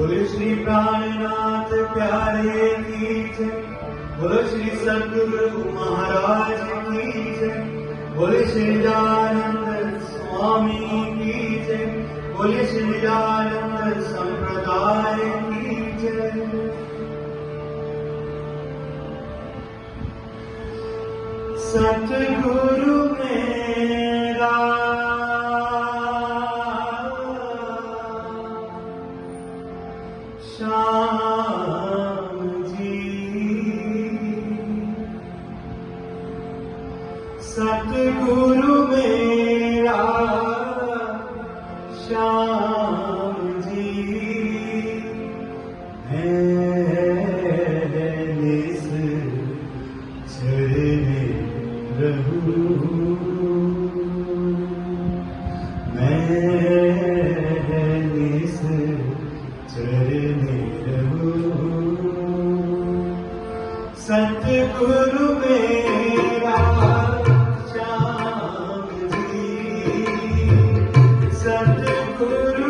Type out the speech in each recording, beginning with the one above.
बोले श्री प्राणनाथ प्यारे की जय। बोले श्री सद्गुरु महाराज की जय। बोले श्री दयानंद स्वामी की जय। बोले श्री दयानंद संप्रदाय की जय। सतगुरु मेरा श्याम जी, सतगुरु मेरा श्याम जी, मैं निस चरने रहूं, मैं निस चरने रहूं। सतगुरु मेरा श्याम जी, सतगुरु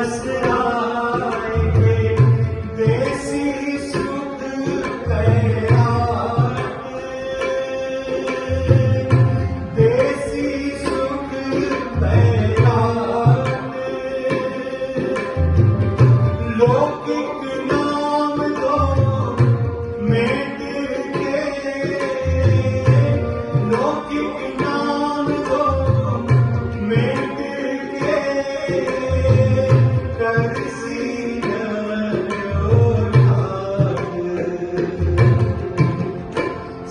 बस आएंगे देसी सुख कयार देसी सुख कयार लौकिक नाम दो मिट के लौकिक नाम दो मिट के कर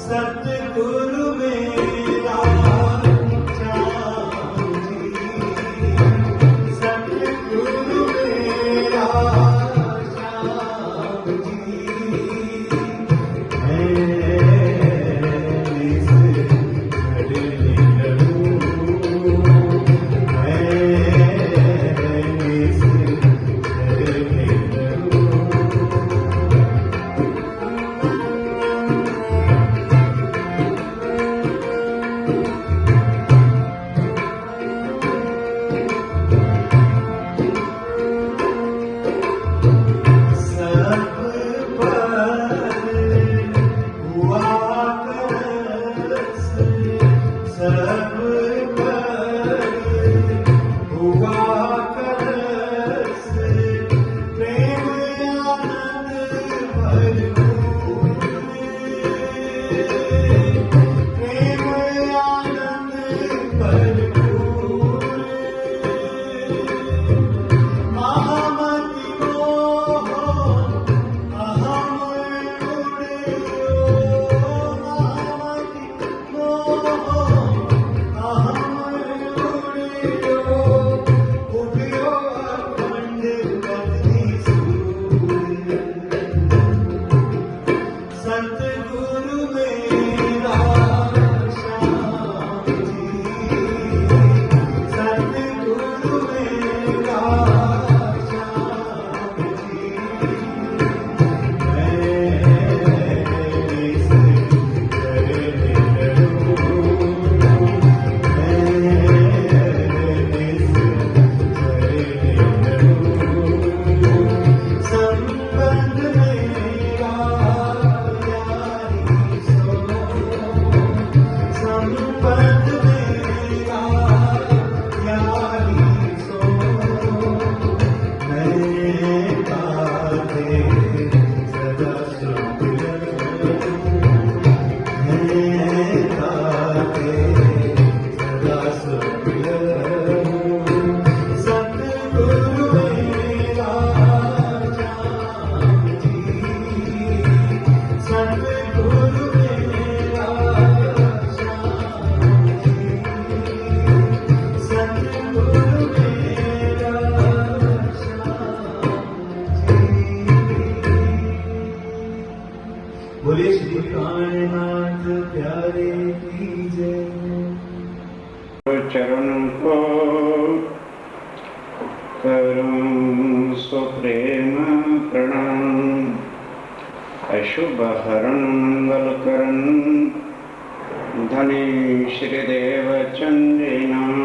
सतगुरु मेरा श्याम जी सतगुरु मेरा श्याम जी मैं इस घड़े रहूं मैं इस घड़े रहूं सब पर हुआ करस सब पर हुआ करस प्रेम आनंद भरपूर प्रेम आनंद भरपूर महामति मोह अहम उड़ियो महामति मोह अहम उड़ियो उड़ियो अखंड गति सूर्य सतगुरु मेरा श्याम जी सतगुरु मेरा श्याम जी मैं इस घड़े रहूं मैं इस घड़े रहूं संबंध मेरा यारी सो संबंध मेरा यारी सो मैं पाते सदा सुख रहूं मैं पाते सदा सुख रहूं सतगुरु मेरा श्याम जी सतगुरु मेरा श्याम जी सतगुरु मेरा श्याम जी बोले श्री कान्हनाथ प्यारे की जय चरण को करूं सुप्रेम प्रणाम अशुभ हरण मंगल करण धनी श्रीदेव चंद्रे नाम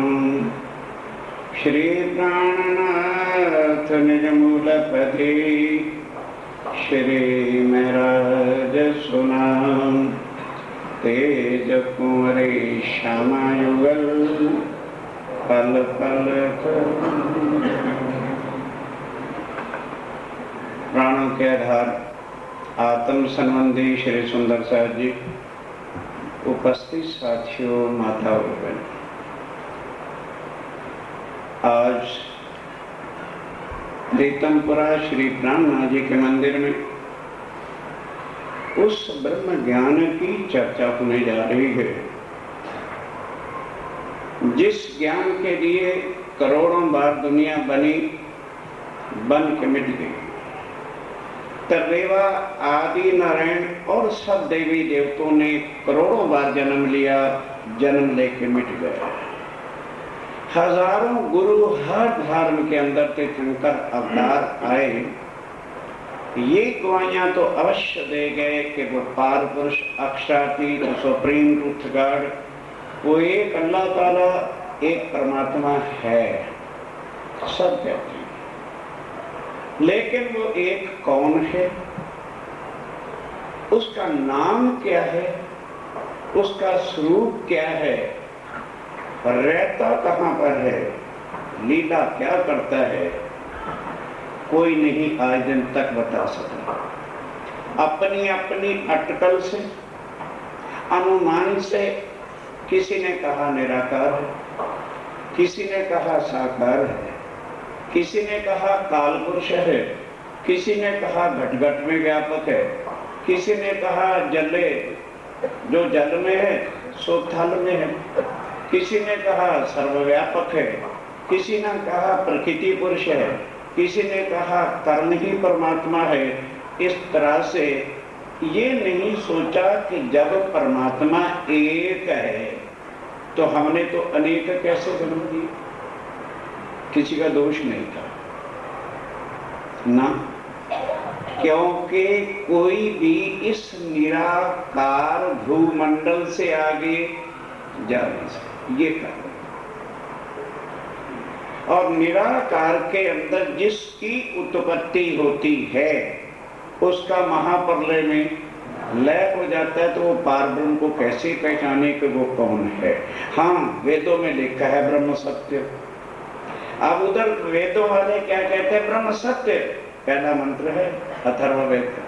श्री प्राणनाथ निज मूलपति श्री महराज सुनाम तेज कुंवरे श्यामा युगल पल पल प्राणों के आधार आत्म संबंधी श्री सुंदर साहब जी उपस्थित साथियों माताओं बहनों आज प्रीतमपुरा श्री प्राणनाथ जी के मंदिर में उस ब्रह्म ज्ञान की चर्चा होने जा रही है जिस ज्ञान के लिए करोड़ों बार दुनिया बनी बन के मिट गई। तर्रेवा आदि नारायण और सब देवी देवताओं ने करोड़ों बार जन्म लिया, जन्म लेके मिट गए। हजारों गुरु हर धर्म के अंदर तीर्थंकर अवतार आए। ये गवाहियां तो अवश्य दे गए कि वो पार पुरुष अक्षरातीत सुप्रीम ट्रूथ गॉड वो एक अल्लाह ताला एक परमात्मा है, सब कहते हैं। लेकिन वो एक कौन है, उसका नाम क्या है, उसका स्वरूप क्या है, रहता कहां पर है, लीला क्या करता है, कोई नहीं आज दिन तक बता सका। अपनी अपनी अटकल से, अनुमान से किसी ने कहा निराकार है, किसी ने कहा साकार है, किसी ने कहा काल पुरुष है, किसी ने कहा घट घट में व्यापक है, किसी ने कहा जले जो जल में है सो थल में है, किसी ने कहा सर्वव्यापक है, किसी ने कहा प्रकृति पुरुष है, किसी ने कहा कर्म ही परमात्मा है। इस तरह से ये नहीं सोचा कि जब परमात्मा एक है तो हमने तो अनेक कैसे जन्म दिए। किसी का दोष नहीं था ना, क्योंकि कोई भी इस निराकार भूमंडल से आगे जा नहीं सकता, ये कारण। और निराकार के अंदर जिसकी उत्पत्ति होती है उसका महाप्रलय में लय हो जाता है, तो वो पारब्रह्म को कैसे पहचाने कि वो कौन है। हाँ, वेदों में लिखा है ब्रह्म सत्य। अब उधर वेदों वाले क्या कहते हैं, ब्रह्म सत्य पहला मंत्र है अथर्ववेद का,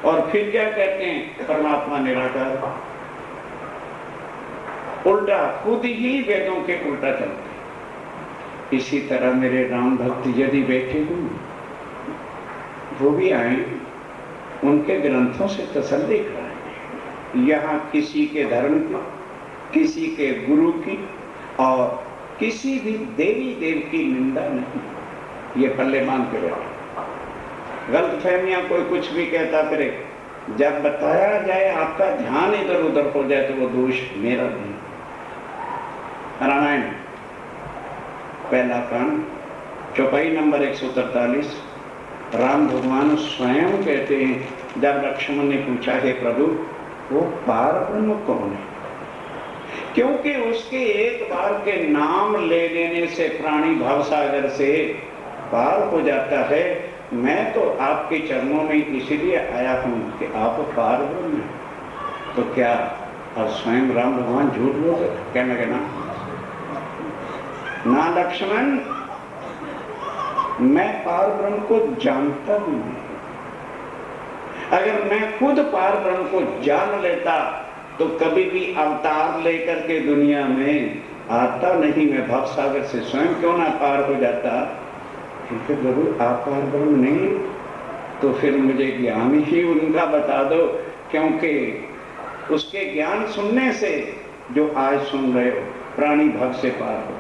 और फिर क्या कहते हैं, परमात्मा निराकार। उल्टा, खुद ही वेदों के उल्टा चलते। इसी तरह मेरे राम भक्त यदि बैठे हों, वो भी आए, उनके ग्रंथों से तसल्ली कराएंगे। यहाँ किसी के धर्म की, किसी के गुरु की और किसी भी देवी देव की निंदा नहीं, ये पल्ले बांध के बैठे। गलतफहमियां कोई कुछ भी कहता फिरे, जब बताया जाए आपका ध्यान इधर उधर हो जाए तो वो दोष मेरा नहीं। रामायण पहला कांड चौपाई नंबर 143, राम भगवान स्वयं कहते हैं, जब लक्ष्मण ने पूछा है प्रभु वो पार ब्रह्म कौन है, क्योंकि उसके एक बार के नाम ले लेने से प्राणी भवसागर से पार हो जाता है। मैं तो आपके चरणों में इसलिए आया हूं कि आप पार ब्रह्म हैं। तो क्या अब स्वयं राम भगवान झूठ बोल रहे? कहना कहना ना लक्ष्मण, मैं पार ब्रह्म को जानता हूं। अगर मैं खुद पार ब्रह्म को जान लेता तो कभी भी अवतार लेकर के दुनिया में आता नहीं। मैं भवसागर से स्वयं क्यों ना पार हो जाता। क्योंकि प्रभु आप पार ब्रह्म नहीं तो फिर मुझे ज्ञान ही उनका बता दो, क्योंकि उसके ज्ञान सुनने से जो आज सुन रहे हो प्राणी भव से पार हो।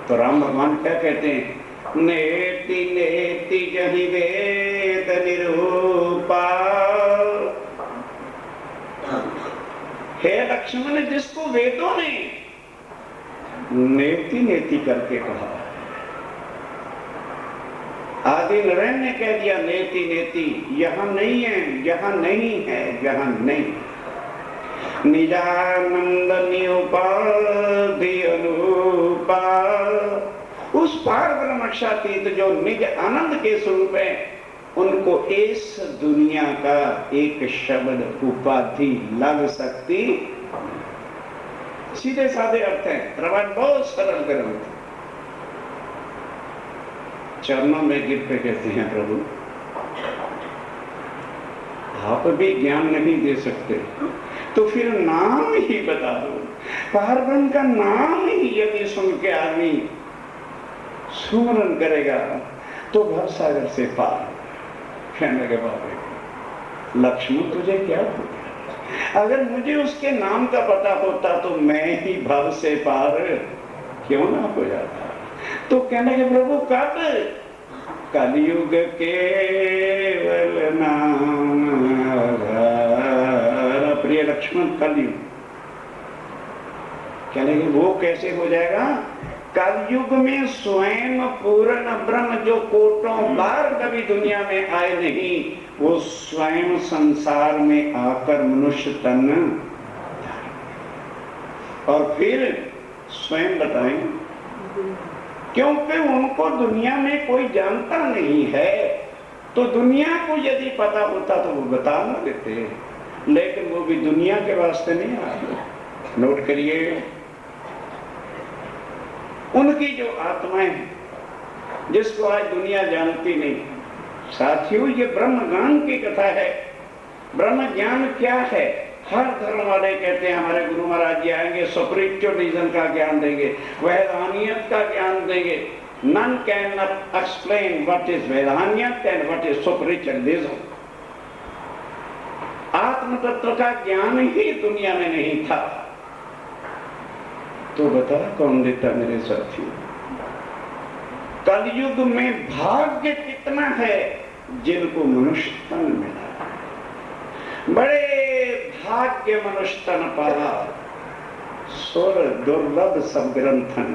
तो राम भगवान क्या कहते हैं, नेति नेति जहि वेद निरूपा। हे लक्ष्मण, जिसको वेदों ने नेति नेति करके कहा, आदि नारायण ने कह दिया नेति नेति, यहां नहीं है, यहां नहीं है, यहां नहीं। निजानंद निउपाधि अनुपा, उस पार ब्रह्मक्षातीत जो निज आनंद के स्वरूप है, उनको इस दुनिया का एक शब्द उपाधि लग सकती। सीधे साधे अर्थ है, प्रवाद बहुत सरल ग्रंथ। चरणों में गिर के कहते हैं प्रभु आप भी ज्ञान नहीं दे सकते तो फिर नाम ही बता दो। पार ब्रह्म का नाम ही यदि सुन के आदमी सुमरन करेगा तो भवसागर से पार। कहने लगे बाबा लक्ष्मण तुझे क्या हो गया, अगर मुझे उसके नाम का पता होता तो मैं ही भव से पार क्यों ना हो जाता। तो कहने लगे प्रभु कब, कलयुग केवल नाम आधार। प्रिय लक्ष्मण कलयुग, कहने लगे वो कैसे हो जाएगा। कलयुग में स्वयं पूर्ण ब्रह्म जो कोटों बार कभी दुनिया में आए नहीं, वो स्वयं संसार में आकर मनुष्य तन और फिर स्वयं बताएं क्योंकि उनको दुनिया में कोई जानता नहीं है। तो दुनिया को यदि पता होता तो वो बता ना देते, लेकिन वो भी दुनिया के वास्ते नहीं आए। नोट करिए, उनकी जो आत्माएं जिसको आज दुनिया जानती नहीं। साथियों, ये ब्रह्म ज्ञान की कथा है। ब्रह्म ज्ञान क्या है? हर धर्म वाले कहते हैं हमारे गुरु महाराज जी आएंगे, स्पिरिचुअलिज्म का ज्ञान देंगे, वैधानियत का ज्ञान देंगे। None can explain what is Vedanyat and what is spiritualism. आत्म तत्व का ज्ञान ही दुनिया में नहीं था। तो बता कौन देता मेरे साथियों? कलयुग में भाग्य कितना है जिनको मनुष्य तन मिला। बड़े भाग्य मनुष्य तन पावा, सुर दुर्लभ सब ग्रंथन।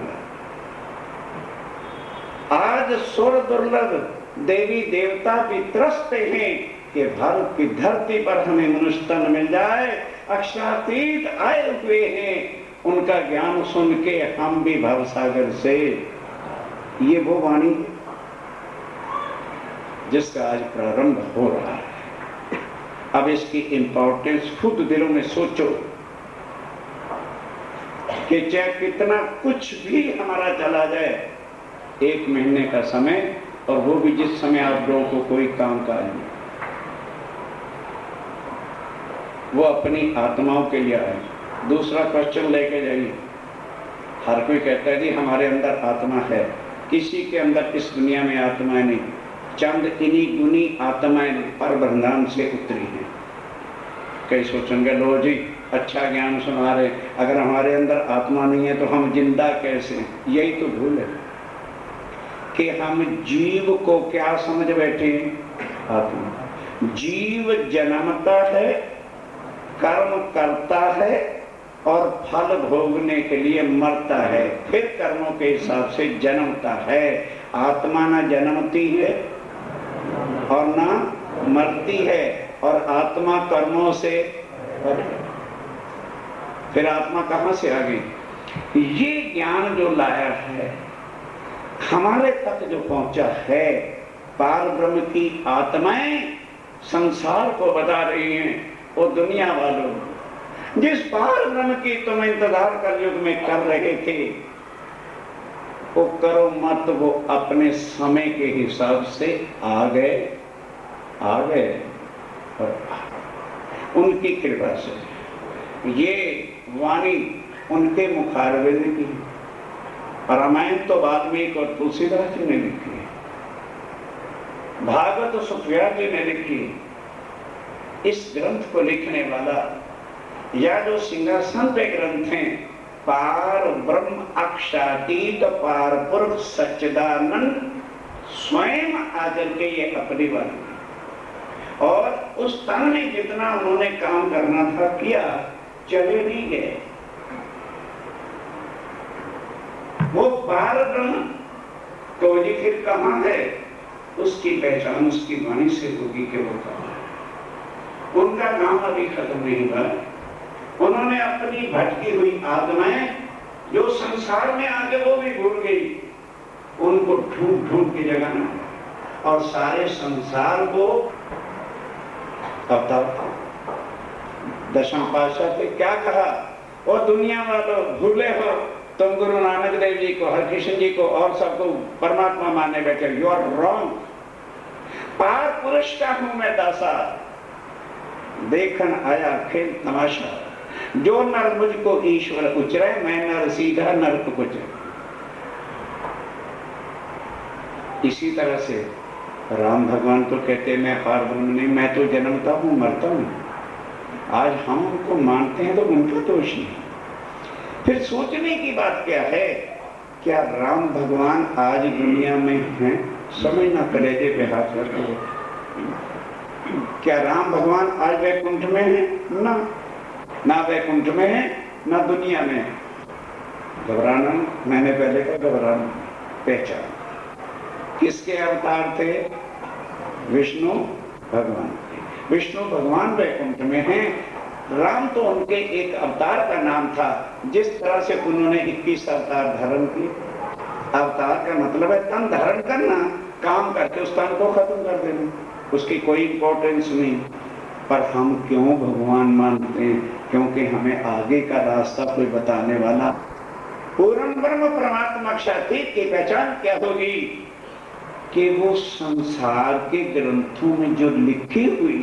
आज सुर दुर्लभ, देवी देवता भी त्रस्त हैं कि भारत की धरती पर हमें मनुष्य तन मिल जाए। अक्षरातीत आए हुए हैं, उनका ज्ञान सुन के हम भी भवसागर से। ये वो वाणी जिसका आज प्रारंभ हो रहा है। अब इसकी इंपॉर्टेंस खुद दिलों में सोचो कि चाहे कितना कुछ भी हमारा चला जाए, 1 महीने का समय, और वो भी जिस समय आप लोगों को कोई काम काज नहीं, वो अपनी आत्माओं के लिए आए। दूसरा क्वेश्चन लेके जाइए। हर कोई कहता है जी हमारे अंदर आत्मा है, किसी के अंदर इस दुनिया में आत्माएं नहीं। चंद इन्हीं गुनी आत्माएं पर ब्रह्मांड से उतरी हैं। कई सोचेंगे लो जी अच्छा ज्ञान सुना रहे, अगर हमारे अंदर आत्मा नहीं है तो हम जिंदा कैसे? यही तो भूल है कि हम जीव को क्या समझ बैठे हैं? आत्मा। जीव जन्मता है, कर्म करता है और फल भोगने के लिए मरता है, फिर कर्मों के हिसाब से जन्मता है। आत्मा ना जन्मती है और ना मरती है, और आत्मा कर्मों से, फिर आत्मा कहां से आ गई? ये ज्ञान जो लाया है हमारे तक जो पहुंचा है, पार ब्रह्म की आत्माएं संसार को बता रही हैं। वो दुनिया वालों जिस पार ब्रह्म की तुम इंतजार कलयुग में कर रहे थे, वो करो मत, वो अपने समय के हिसाब से आ गए और उनकी कृपा से ये वाणी उनके मुखारबिंद की। रामायण तो वाल्मीकि और तुलसीदास जी ने लिखी है, भागवत सुखव्यास जी ने लिखी। इस ग्रंथ को लिखने वाला या जो सिंहासन पे ग्रंथ हैं, पार ब्रह्म अक्षरातीत पार पुरुष सच्चिदानंद स्वयं आकर के ये अपनी वाणी, और उस तन में जितना उन्होंने काम करना था किया, चले नहीं गए। वो पार ब्रह्म तो जी फिर कहां है? उसकी पहचान उसकी वाणी से होगी कि वो कहां है। उनका नाम अभी खत्म नहीं हुआ। उन्होंने अपनी भटकी हुई आत्माएं जो संसार में आके वो भी भूल गई, उनको ढूंढ ढूंढ के जगाना, और सारे संसार को बताओ। दशम पातशाह ने क्या कहा? और दुनिया वालों भूले हो, तुम गुरु नानक देव जी को, हरकृष्ण जी को और सबको परमात्मा मानने बैठे। You are wrong. पार पुरुष का हूं मैं दासा, देखन आया खेल तमाशा। जो नर मुझको ईश्वर उचरे, मैं नर सीधा नरक कुच। इसी तरह से राम भगवान तो कहते मैं पार ब्रह्म नहीं, मैं तो जन्मता हूं मरता हूं। आज हम उनको मानते हैं तो उनका दोष नहीं। फिर सोचने की बात क्या है, क्या राम भगवान आज दुनिया में हैं? समझना, कलेजे पे हाथ रखो। क्या राम भगवान आज वैकुंठ में है? ना वैकुंठ में है, ना दुनिया में है। घबराना, मैंने पहले कहा घबराना। पहचान किसके अवतार थे? विष्णु भगवान के। विष्णु भगवान वैकुंठ में हैं। राम तो उनके एक अवतार का नाम था। जिस तरह से उन्होंने 21 अवतार धारण किए, अवतार का मतलब है तन धारण करना, काम करके उस तन को खत्म कर देना, उसकी कोई इंपॉर्टेंस नहीं। पर हम क्यों भगवान मानते हैं? क्योंकि हमें आगे का रास्ता कोई बताने वाला। पूर्ण ब्रह्म परमात्मा अक्षरातीत की पहचान क्या होगी? कि वो संसार के ग्रंथों में जो लिखी हुई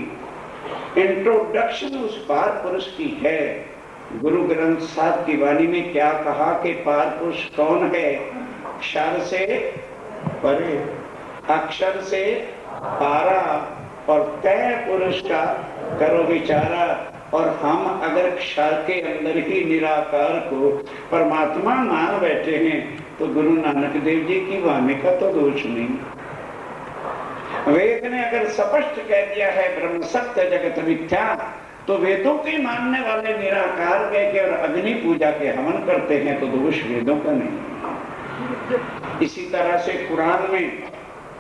इंट्रोडक्शन उस पार पुरुष की है। गुरु ग्रंथ साहब की वाणी में क्या कहा कि पार पुरुष कौन है? अक्षर से परे, अक्षर से पारा और तय पुरुष का करो विचारा। और हम अगर क्षर के अंदर ही निराकार को परमात्मा मान बैठे हैं तो गुरु नानक देव जी की वाणी का तो दोष नहीं। वेद ने अगर स्पष्ट कह दिया है ब्रह्म सत्य जगत मिथ्या, तो वेदों के मानने वाले निराकार कह के और अग्नि पूजा के हवन करते हैं तो दोष वेदों का नहीं। इसी तरह से कुरान में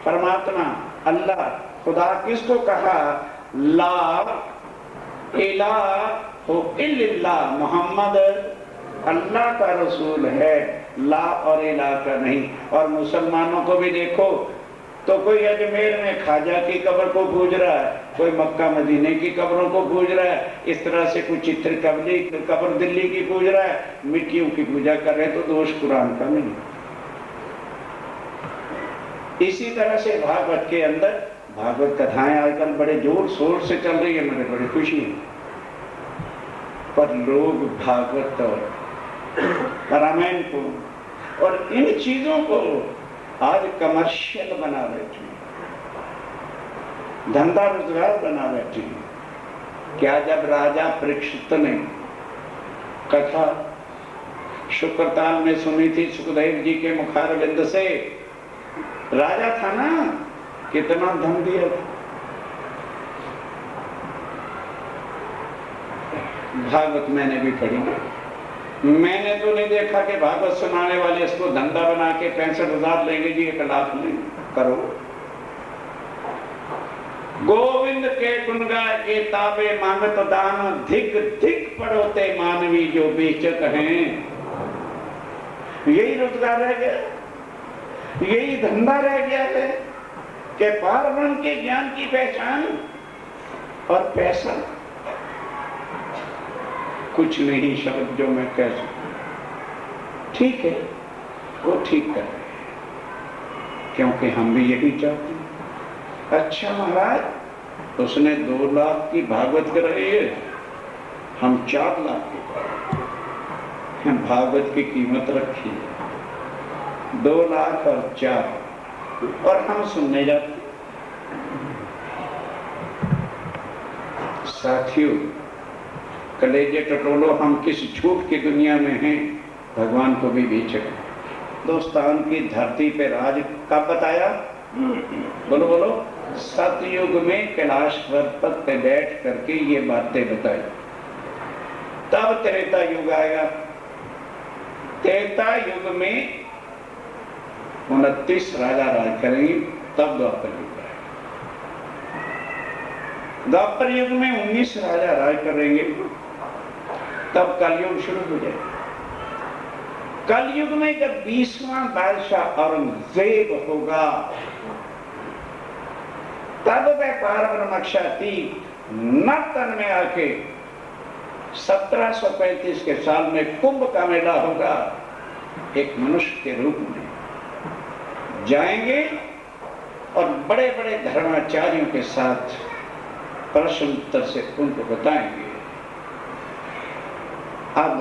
परमात्मा अल्लाह खुदा किसको कहा? ला इलाहा इल्लल्लाह, मोहम्मद अल्लाह का रसूल है, ला और इलाह का नहीं। और मुसलमानों को भी देखो तो कोई अजमेर में खाजा की कब्र को पूज रहा है, कोई मक्का मदीने की कब्रों को पूज रहा है, इस तरह से कोई चित्र कब्र दिल्ली की पूज रहा है, मिट्टियों की पूजा कर रहे हैं, तो दोष कुरान का नहीं। इसी तरह से भागवत के अंदर भागवत कथाएं आजकल बड़े जोर शोर से चल रही है, मुझे बड़ी खुशी है। पर लोग भागवत और रामायण को और इन चीजों को आज कमर्शियल बना बैठे, धंधा रोजगार बना बैठे। क्या जब राजा परीक्षित ने कथा शुक्रताल में सुनी थी सुखदेव जी के मुखारविंद से, राजा था ना, कितना धन दिया था। भागवत मैंने भी पढ़ी, मैंने तो नहीं देखा कि भागवत सुनाने वाले इसको धंधा बना के 65,000 लेंगे जी, 1 लाख नहीं करो। गोविंद के गुण गाए के ताबे मांगत दान, धिक धिक पड़ोते मानवी जो बेचत हैं। यही रोजगार रह गया, यही धंधा रह गया है कि पार ब्रह्म के ज्ञान की पहचान और पैसा। कुछ नहीं शब्द जो मैं कह सकूं, ठीक है वो ठीक कर रहे हैं, क्योंकि हम भी यही चाहते हैं। अच्छा महाराज, उसने 2 लाख की भागवत कराई है, हम 4 लाख की भागवत की कीमत रखी है, 2 लाख और 4, और हम सुनने जाते। साथियों, कलेजे टटोलो, हम किस झूठ की दुनिया में हैं, भगवान को भी बेचक। हिंदुस्तान की धरती पे राज कब बताया? बोलो बोलो। सतयुग में कैलाश पर्वत पे बैठ करके ये बातें बताई। तब त्रेता युग आएगा। त्रेता युग में 29 राजा राज करेंगे, तब द्वापर युग आएगा। द्वापर युग में 19 राजा राज करेंगे, तब कलयुग शुरू हो जाएगा। कलयुग में जब 20वां बादशाह औरंगजेब होगा, तब वह पार ब्रह्मक्षातीत नर्तन में आके 1735 के साल में कुंभ का मेला होगा, एक मनुष्य के रूप में जाएंगे और बड़े बड़े धर्माचार्यों के साथ प्रश्न उत्तर से उनको बताएंगे। अब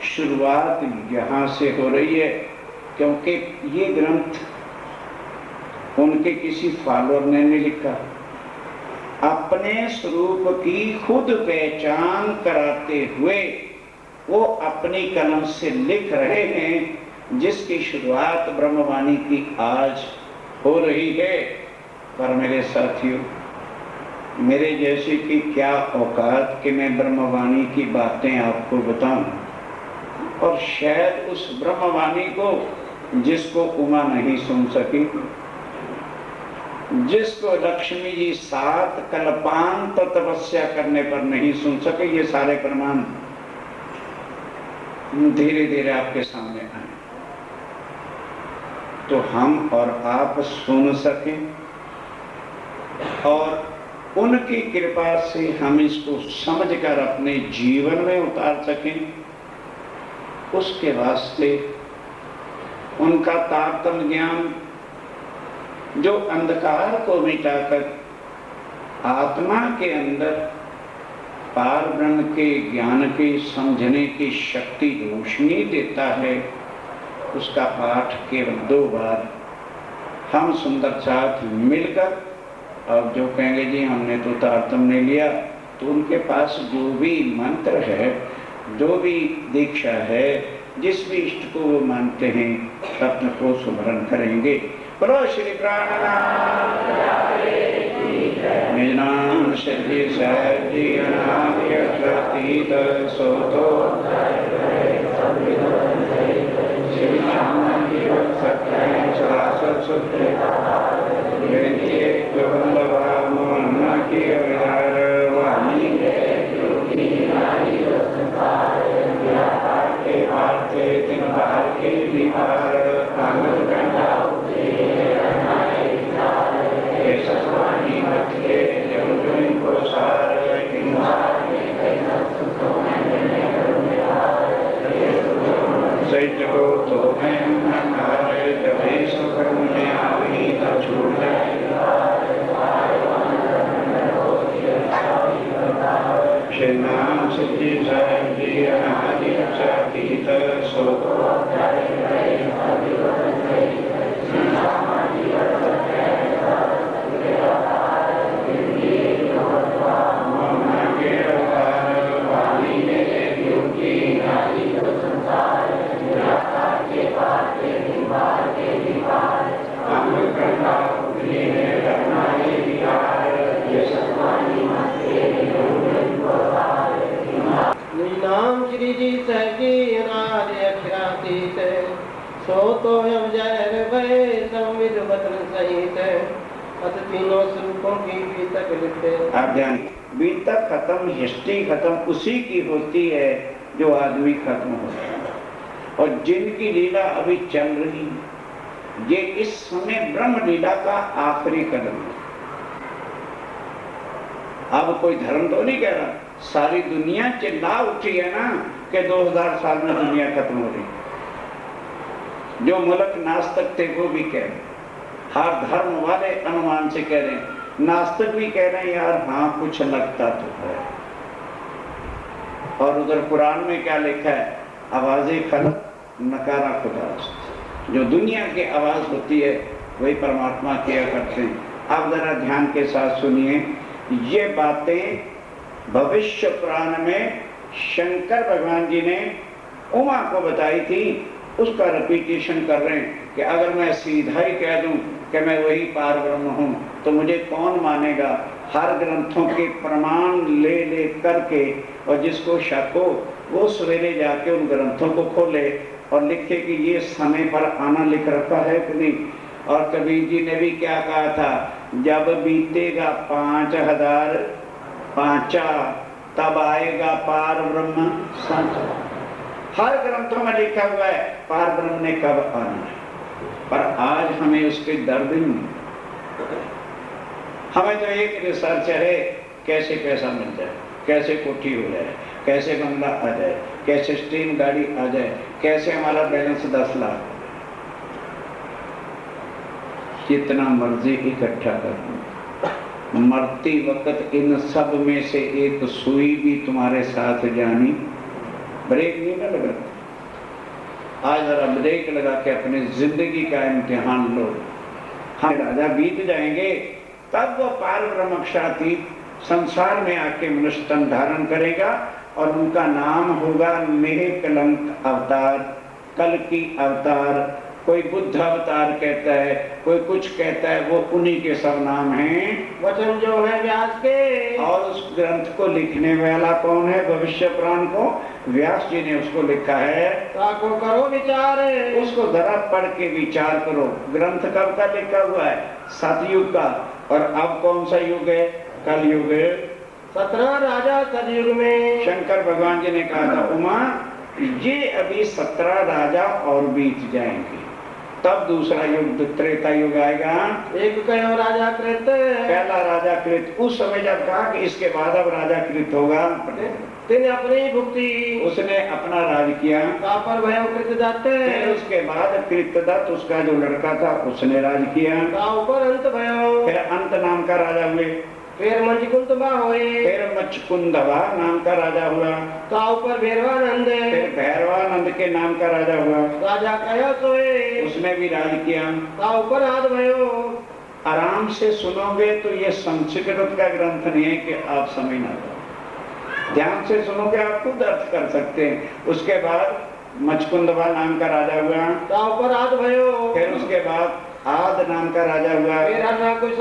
शुरुआत यहां से हो रही है, क्योंकि ये ग्रंथ उनके किसी फॉलोअर ने नहीं लिखा, अपने स्वरूप की खुद पहचान कराते हुए वो अपनी कलम से लिख रहे हैं, जिसकी शुरुआत ब्रह्मवाणी की आज हो रही है। पर मेरे साथियों, मेरे जैसे की क्या औकात कि मैं ब्रह्मवाणी की बातें आपको बताऊं, और शायद उस ब्रह्मवाणी को जिसको उमा नहीं सुन सकी, जिसको लक्ष्मी जी 7 कल्पांत तपस्या करने पर नहीं सुन सके, ये सारे प्रमाण धीरे धीरे आपके सामने आए। तो हम और आप सुन सकें और उनकी कृपा से हम इसको समझकर अपने जीवन में उतार सकें, उसके वास्ते उनका तारतम्य ज्ञान जो अंधकार को मिटाकर आत्मा के अंदर पार ब्रह्म के ज्ञान के समझने की शक्ति रोशनी देता है, उसका पाठ केवल 2 बार हम सुंदर साथ मिलकर, अब जो कहेंगे जी हमने तो तारतम्य लिया, तो उनके पास जो भी मंत्र है, जो भी दीक्षा है, जिस भी इष्ट को वो मानते हैं, तत्व को सुमरण करेंगे। बोलो श्री प्राणनाथ निज नाम सिद्धि सहज जी अनादि अतीत सोतो शिव नाम जीवन सत्य सरासर सुत्र बेनती जो बंदवा मोहन की अविहार वाणी के भारते दिन बाहर के विहार आनंद कंडा ससवानी मत के जमुन को सार सैज को तो मैं नकार जबे सुख में आवी तो छूट श्री नाम सिद्धि साहिब जी अनादि अतीत सोतो नाम श्री जी सहजी अनादि अक्षरातीत सो तो जय भय संविद वतन सहित अत तीनों स्वरूपों की बीतक लिखते। आप ध्यान, बीतक खत्म, हिस्ट्री खत्म उसी की होती है जो आदमी खत्म होता है, और जिनकी लीला अभी चल रही है, ये इस समय ब्रह्म लीला का आखिरी कदम है। अब कोई धर्म तो नहीं कह रहा, सारी दुनिया चिल्ला उठी है ना कि 2000 साल में दुनिया खत्म हो रही। जो मुल्क नास्तिक थे वो भी कह रहे, हर धर्म वाले अनुमान से कह रहे हैं, नास्तिक भी कह रहे हैं यार हाँ कुछ लगता तो है। और उधर कुरान में क्या लिखा है, आवाज़े खलक नकारा खुदा, जो दुनिया की आवाज होती है वही परमात्मा किया करते हैं। आप जरा ध्यान के साथ सुनिए, ये बातें भविष्य पुराण में शंकर भगवान जी ने उमा को बताई थी, उसका रिपीटेशन कर रहे हैं कि अगर मैं सीधा ही कह दूं कि मैं वही पार ब्रह्म हूं तो मुझे कौन मानेगा। हर ग्रंथों के प्रमाण ले ले करके, और जिसको शक हो वो सवेरे जाके उन ग्रंथों को खोले और लिखे कि ये समय पर आना लिख रखा है कि नहीं। और कबीर जी ने भी क्या कहा था, जब बीतेगा 5000 पांचा तब आएगा पार ब्रह्म संत। हर ग्रंथों में लिखा हुआ है पार ब्रह्म ने कब आना है, पर आज हमें उसके दर्द नहीं। हमें तो एक रिसर्च है, कैसे पैसा मिल जाए, कैसे कोठी हो जाए, कैसे बंगला आ जाए, कैसे स्टीम गाड़ी आ जाए, कैसे हमारा बैलेंस 10 लाख, कितना मर्जी इकट्ठा कर। मरती वक्त इन सब में से एक सुई भी तुम्हारे साथ जानी, ब्रेक नहीं ना लगा। आज जरा ब्रेक लगा के अपनी जिंदगी का इम्तिहान लो। हम राजा बीत जाएंगे तब वो पार ब्रह्मक्षातीत संसार में आके मनुष्य तन धारण करेगा, और उनका नाम होगा नेह कलंक अवतार, कल की अवतार। कोई बुद्ध अवतार कहता है, कोई कुछ कहता है, वो उन्हीं के सब नाम हैं। वचन जो है व्यास के, और उस ग्रंथ को लिखने वाला कौन है, भविष्य पुराण को व्यास जी ने उसको लिखा है। ताको करो विचार, उसको जरा पढ़ के विचार करो। ग्रंथ कब का लिखा हुआ है, सतयुग का, और अब कौन सा युग है, कल युग है। 17 राजा सतयुग में। शंकर भगवान जी ने कहा था उमा ये अभी 17 राजा और बीत जाएंगे, तब दूसरा युग त्रेता युग आएगा। एक कहो राजा कृत, पहला राजा कृत। उस समय जब कहा कि इसके बाद अब राजा कृत होगा, तिने अपनी भुक्ति, उसने अपना राज किया। तापर भयो कृत दत्त, फिर उसके बाद कृतदत्त उसका जो लड़का था उसने राज किया। ऊपर अंत भयो, फिर अंत नाम का राजा हुए। फिर मंचकुंतबा होए, फिर मचकुंदवा नाम का राजा हुआ। ऊपर भैरवानंद, फिर भैरवानंद के नाम का राजा हुआ। राजा कहो सोए, उसने भी राज किया। ऊपर आद भयो। आराम से सुनोगे तो ये संस्कृत का ग्रंथ नहीं है कि आप समझ ना पाओ। ध्यान से सुनोगे आप खुद अर्थ कर सकते हैं। उसके बाद मचकुंदवा नाम का राजा हुआ। ऊपर आद भयो, फिर उसके बाद आद नाम का राजा हुआ। फिर हरना कुछ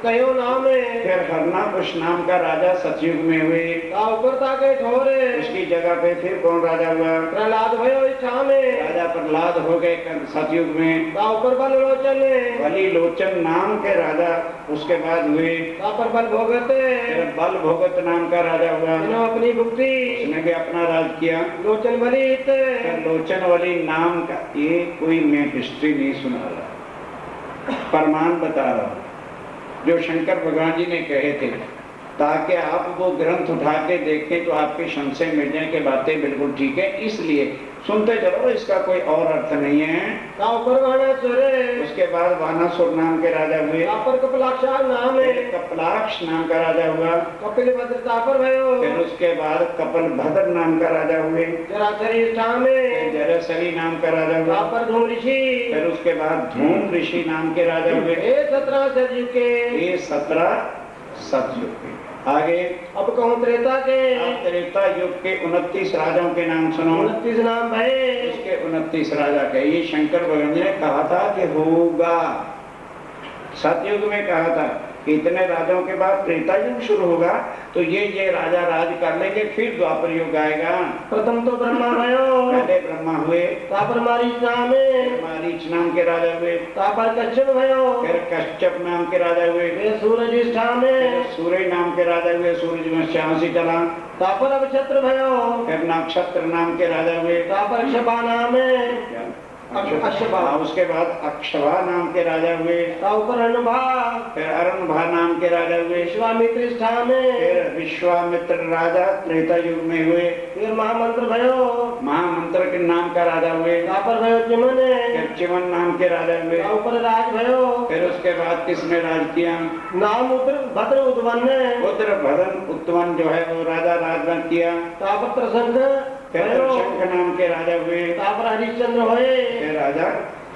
कहो नाम है, फिर हरनाकुश नाम का राजा सतयुग में हुए। ऊपर ताके ठोरे, उसकी जगह पे फिर कौन राजा हुआ? प्रहलाद भयो इच्छा में, राजा प्रहलाद हो गए सतयुग में। ऊपर बल लोचन, बलि लोचन नाम के राजा उसके बाद हुए। ऊपर बल भोगत, फिर बल भोगत नाम का राजा हुआ। इन्हों अपनी भुक्ति, उसने भी अपना राज किया। लोचन बलित, फिर लोचन वाली नाम का, ये कोई मैं हिस्ट्री नहीं सुना रहा, प्रमाण बता रहा हूं जो शंकर भगवान जी ने कहे थे, ताकि आप वो ग्रंथ उठा के देखें तो आपके संशय मिट जाए कि बातें बिल्कुल ठीक है। इसलिए सुनते चलो, इसका कोई और अर्थ नहीं है। ऊपर वाणासुर, उसके बाद वानासुर नाम के राजा हुए। ऊपर कपिलाक्ष नाम है, कपिलाक्ष नाम का राजा हुआ। कपिल भद्र तापर भयो, फिर उसके बाद कपिल भद्र नाम का राजा हुए। जरासरी इच्छा में, जरासरी नाम का राजा हुआ। ऊपर धूम ऋषि, फिर उसके बाद धूम ऋषि नाम के राजा हुए। ये 17 सतयुग के, ये 17 सतयुग के। आगे अब कहूँ त्रेता के, आप त्रेता युग के 29 राजाओं के नाम सुनो। 29 नाम भये, इसके 29 राजा के, ये शंकर भगवान जी ने कहा था कि होगा। सतयुग में कहा था कि इतने राजाओं के बाद त्रेता युग शुरू होगा, तो ये राजा राज कर लेंगे, फिर द्वापर युग आएगा। प्रथम तो ब्रह्मा भयो, पहले ब्रह्मा हुए। तापर मारीच नाम, मारीच नाम के राजा हुए। तापर कच्छप भयो, फिर कश्यप नाम के राजा हुए। फिर सूरज इष्ठा में, सूर्य नाम के राजा हुए। सूरज में 86 चला। तापर अक्षत्र भयो, फिर नक्षत्र नाम के राजा हुए। तापर अक्षपा नाम है, अक्षपा, उसके बाद अक्षवा नाम के राजा हुए। ऊपर अरणभा, फिर अरणभा नाम के राजा हुए। विश्वामित्र इष्ठा में, फिर विश्वामित्र राजा त्रेता युग में हुए। फिर महामंत्र भयो, महामंत्र के नाम का राजा हुए। तापर भयो चिमन, फिर चिमन नाम के राजा हुए। ऊपर राज भयो, फिर उसके बाद किसने राज किया? नाम उत्र भद्र उद्वन, उद्र भद्र उत्तवन जो है वो राजा राजवन किया। तापर त्रसंग, फिर शंख नाम के राजा हुए। तापर हरिश्चंद्र होए, फिर राजा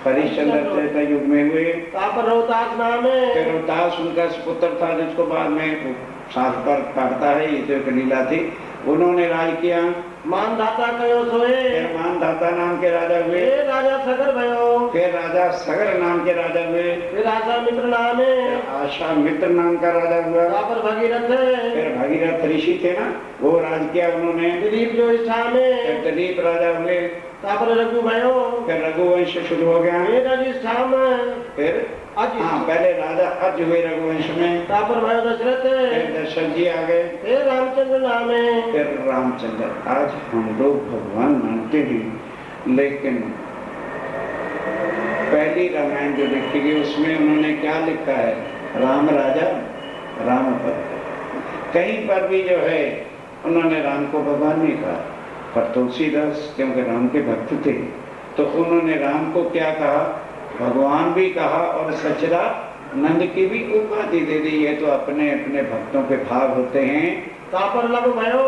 हरिश्चंद्र त्रेता युग में हुए। तापर रोहतास नाम है, फिर रोहतास उनका पुत्र था जिसको बाद में साथ पर काटता है, ये तो एक लीला थी। उन्होंने राज किया। मानधाता कयो सोए, फिर मानधाता नाम के राजा हुए। फिर राजा सगर भयो, फिर राजा सगर नाम के राजा हुए। फिर आशा मित्र नाम है, आशा मित्र नाम का राजा हुआ। तापर भगीरथ है, फिर भगीरथ ऋषि थे ना, वो राज किया उन्होंने। दिलीप जो इष्ठा में, फिर दिलीप राजा हुए। तापर रघु भयो, फिर रघुवंश शुरू हो गया। फिर अधिष्ठा में, फिर हाँ, पहले राजा अज हुए रघुवंश में। तापर भयो दशरथ, फिर दशरथ जी आ गए। फिर रामचंद्र नाम है, फिर रामचंद्र। आज हम लोग भगवान मानते हैं, लेकिन पहली रामायण जो लिखी गई उसमें उन्होंने क्या लिखा है? राम राजा राम पद। कहीं पर भी जो है उन्होंने राम को भगवान नहीं कहा, पर तुलसीदास क्योंकि राम के भक्त थे तो उन्होंने राम को क्या कहा? भगवान भी कहा, और सचरा नंद की भी उपाधि दे दी। ये तो अपने अपने भक्तों के भाव होते हैं। तापर लघु भयो,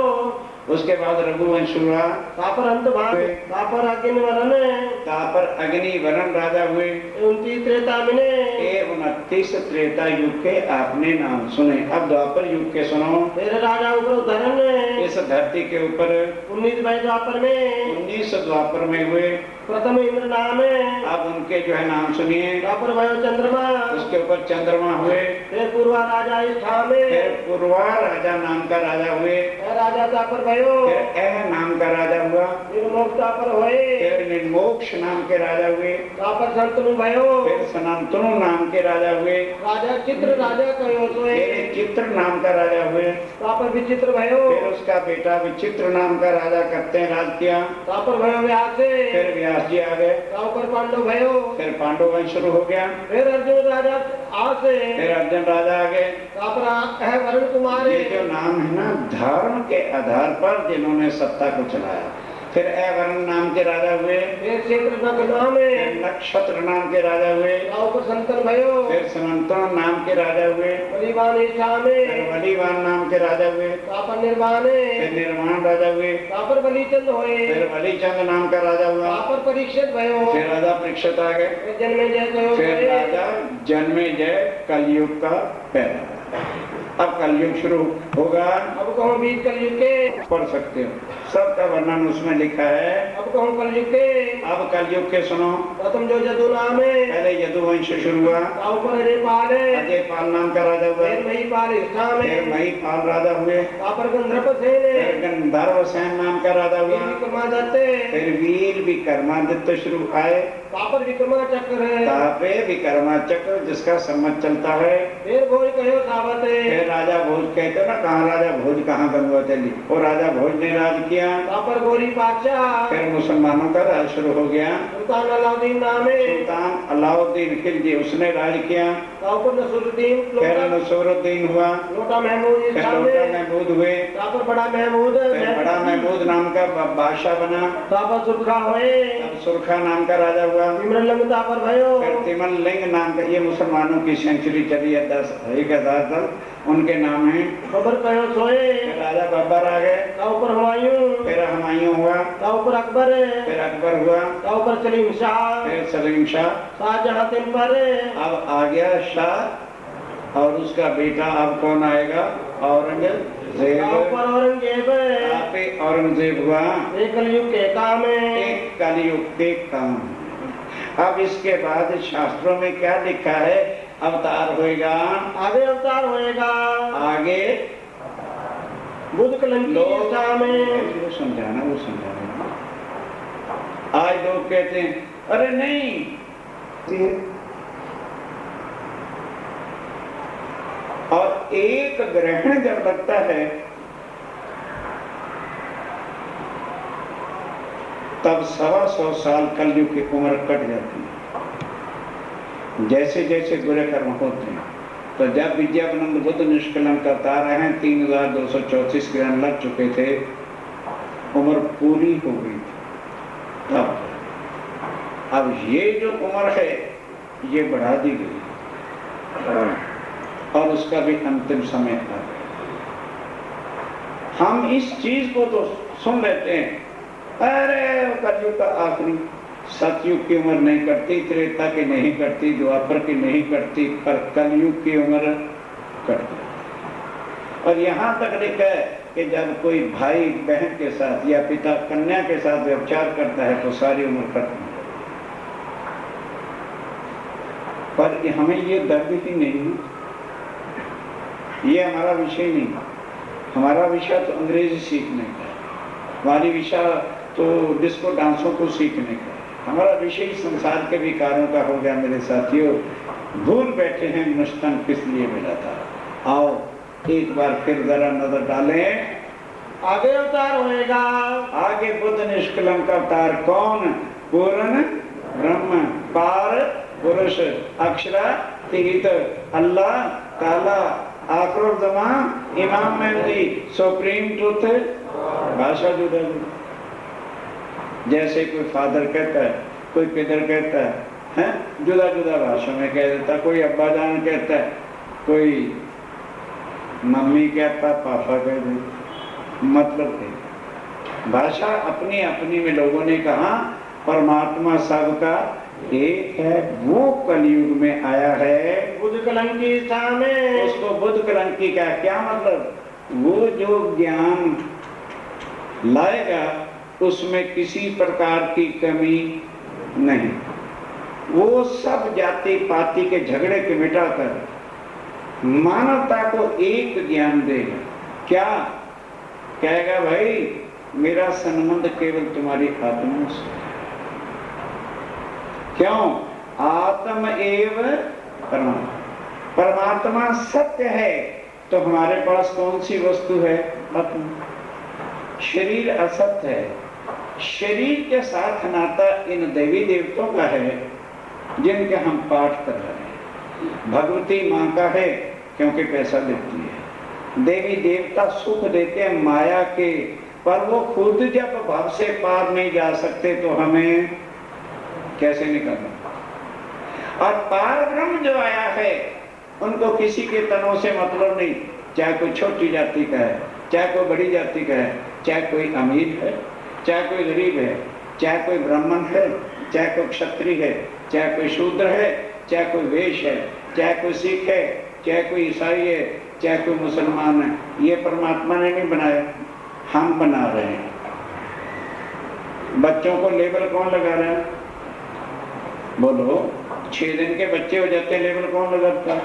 उसके बाद रघुवंश हुआ। तापर अंत भाग, तापर अग्नि वरण, तापर अग्नि वरण राजा हुए। 29 त्रेता मिने, ये 29 त्रेता युग के आपने नाम सुने। अब द्वापर युग के सुनो। फिर राजा ऊपर धरण, इस धरती के ऊपर 19 भाई द्वापर में, 19 द्वापर में हुए। प्रथम इंद्र नाम है, अब उनके जो है नाम सुनिए। तापर भयो चंद्रमा, उसके ऊपर चंद्रमा हुए। फिर पूर्वा राजा इष्ठा में, फिर पूर्वा राजा नाम का राजा हुए। राजा तापर भयो, फिर एह नाम का राजा हुआ। निर्मोक्ष तापर होए, फिर निर्मोक्ष नाम के राजा हुए। तापर संतनु भयो, फिर सनातनु नाम के राजा हुए। राजा चित्र राजा कयो सोए, फिर चित्र नाम का राजा हुए। तापर विचित्र भयो, फिर उसका का बेटा विचित्र नाम का राजा करते हैं राज किया। तापर भयो व्यास से, फिर व्यास जी आ गए। तापर पांडव भयो, फिर पांडव वंश शुरू हो गया। फिर अर्जुन राजा आसे, फिर अर्जुन राजा आ गए। तापर है वरुण कुमार। ये जो नाम है ना, धर्म के आधार पर जिन्होंने सत्ता को चलाया। फिर अवर्ण नाम के राजा हुए। फिर क्षेत्र नाम, फिर नक्षत्र नाम के राजा हुए। तापर संतन भयो, फिर सनातन नाम के राजा हुए। बलिवान इच्छा में, फिर बलिवान नाम के राजा हुए। तापर निर्वाणे, फिर निर्माण राजा हुए। तापर बलिचंद होए, फिर बलिचंद नाम का राजा हुआ। तापर परीक्षित भयो, फिर राजा परीक्षित आ गए। फिर जन्मे जय कहो फिर होए। राजा जन्मेजय कलयुग का पहला। अब कलयुग शुरू होगा। अब कहूँ बीच कलयुग के, पढ़ सकते हो, सबका वर्णन उसमें लिखा है। अब कहूँ कलयुग के, अब कलयुग के सुनो। प्रथम जो जदु नाम है, पहले यदुवंश शुरू हुआ। तापर हरे पाल है, अजय पाल नाम का राजा हुआ। फिर मही पाल इष्ठा फिर में, मही पाल राजा हुए। तापर गंधर्व सेन है, फिर गंधर्व सेन नाम का राजा हुआ। विक्रमादित्य, फिर वीर विक्रमादित्य शुरू आए। तापर विक्रमाचक्र है, तापे विक्रमाचक्र जिसका सम्मत चलता है। फिर भोज कहो सावत है, फिर राजा भोज कहते हैं ना, कहाँ राजा भोज कहाँ गंगा चली। और राजा भोज ने राज किया। तापर गोरी पातशाह, फिर मुसलमानों का राज शुरू हो गया। सुल्तान अलाउद्दीन नाम है, सुल्तान अलाउद्दीन खिलजी उसने राज किया। तापर नसरुद्दीन, फिर नसरुद्दीन हुआ। लोटा महमूद फिर इष्ठा लोटा में, महमूद हुए। तापर बड़ा महमूद, फिर बड़ा महमूद नाम का बादशाह बना। तापर सुरखा होए, तब सुरखा नाम का राजा हुआ। विमरलंग तापर भयो, फिर तिमल नाम का, ये मुसलमानों की सेंचुरी चली है 10,000 साल, उनके नाम है। खबर कहो सोए, फिर राजा बाबर आ गए। तापर हुमायूं, फिर हुमायूं हुआ। तापर अकबर, फिर अकबर हुआ। तापर सलीम शाह, फिर सलीम शाह। शाहजहां तिन पर, अब आ गया शाह और उसका बेटा। अब कौन आएगा? औरंगजेब। तापर औरंगजेब, आपे औरंगजेब हुआ। एक कलयुग के काम है, एक कलयुग के काम। अब इसके बाद शास्त्रों में क्या लिखा है? अवतार होएगा, आगे अवतार होएगा, आगे बुद्ध कलंकी लोग में, वो समझाना। आज लोग कहते हैं अरे नहीं, और एक ग्रहण जब लगता है तब 125 साल कलयुग की उम्र कट जाती है। जैसे जैसे बुरे कर्म होते हैं, तो जब विद्यानंद बुद्ध निष्कलंक अवतार रहे हैं, 3234 ग्रहण लग चुके थे, उम्र पूरी हो गई थी। तब अब ये जो उम्र है ये बढ़ा दी गई और उसका भी अंतिम समय आ गया। हम इस चीज को तो सुन लेते हैं, अरे कलयुग का आखिरी, सतयुग की उम्र नहीं करती, त्रेता की नहीं करती, द्वापर की नहीं करती, पर कलयुग की उम्र करती। और यहाँ तक लिखा है कि जब कोई भाई बहन के साथ या पिता कन्या के साथ व्यभिचार करता है तो सारी उम्र खत्म हो जाती है। पर हमें ये दर्द ही नहीं है, ये हमारा विषय नहीं। हमारा विषय तो अंग्रेजी सीखने का, हमारी विषय तो डिस्को डांसों को सीखने का, हमारा विषय संसार के विकारों का हो गया। मेरे साथियों, भूल बैठे हैं मनुष्यतन किस लिए मिला था। आओ एक बार फिर जरा नजर डालें, आगे अवतार होएगा, आगे बुद्ध निष्कलंक अवतार। कौन? पूर्ण ब्रह्म, पार पुरुष, अक्षरातीत, अल्लाह ताला, आखिर जमा, इमाम मेहदी, सुप्रीम ट्रुथ। भाषा जुदा जुदा, जैसे कोई फादर कहता है, कोई पितर कहता है, जुदा जुदा भाषा में कह देता। कोई अब्बा जान कहता है, कोई मम्मी कहता, पापा कह देता। मतलब है भाषा अपनी अपनी में लोगों ने कहा, परमात्मा सबका एक है। वो कलयुग में आया है बुद्ध कलंकी में, उसको बुद्ध कलंकी का क्या मतलब? वो जो ज्ञान लाएगा उसमें किसी प्रकार की कमी नहीं। वो सब जाति पाति के झगड़े के मिटाकर मानवता को एक ज्ञान देगा। क्या कहेगा? भाई मेरा संबंध केवल तुम्हारी आत्मा से। क्यों? आत्म एव परमात्मा, परमात्मा सत्य है। तो हमारे पास कौन सी वस्तु है? आत्मा। शरीर असत्य है, शरीर के साथ नाता इन देवी देवताओं का है जिनके हम पाठ कर रहे हैं। भगवती माँ का है क्योंकि पैसा देती है, देवी देवता सुख देते हैं माया के, पर वो खुद जब भव से पार नहीं जा सकते तो हमें कैसे निकालना। और पार ब्रह्म जो आया है उनको किसी के तनों से मतलब नहीं, चाहे कोई छोटी जाति का है, चाहे कोई बड़ी जाति का है, चाहे कोई अमीर है, चाहे कोई गरीब है, चाहे कोई ब्राह्मण है, चाहे कोई क्षत्रिय है, चाहे कोई शूद्र है, चाहे कोई वैश्य है, चाहे कोई सिख है, चाहे कोई ईसाई है, चाहे कोई मुसलमान है। ये परमात्मा ने नहीं बनाया, हम बना रहे हैं। बच्चों को लेबल कौन लगा रहा है? बोलो, 6 दिन के बच्चे हो जाते हैं, लेबल कौन लगाता है?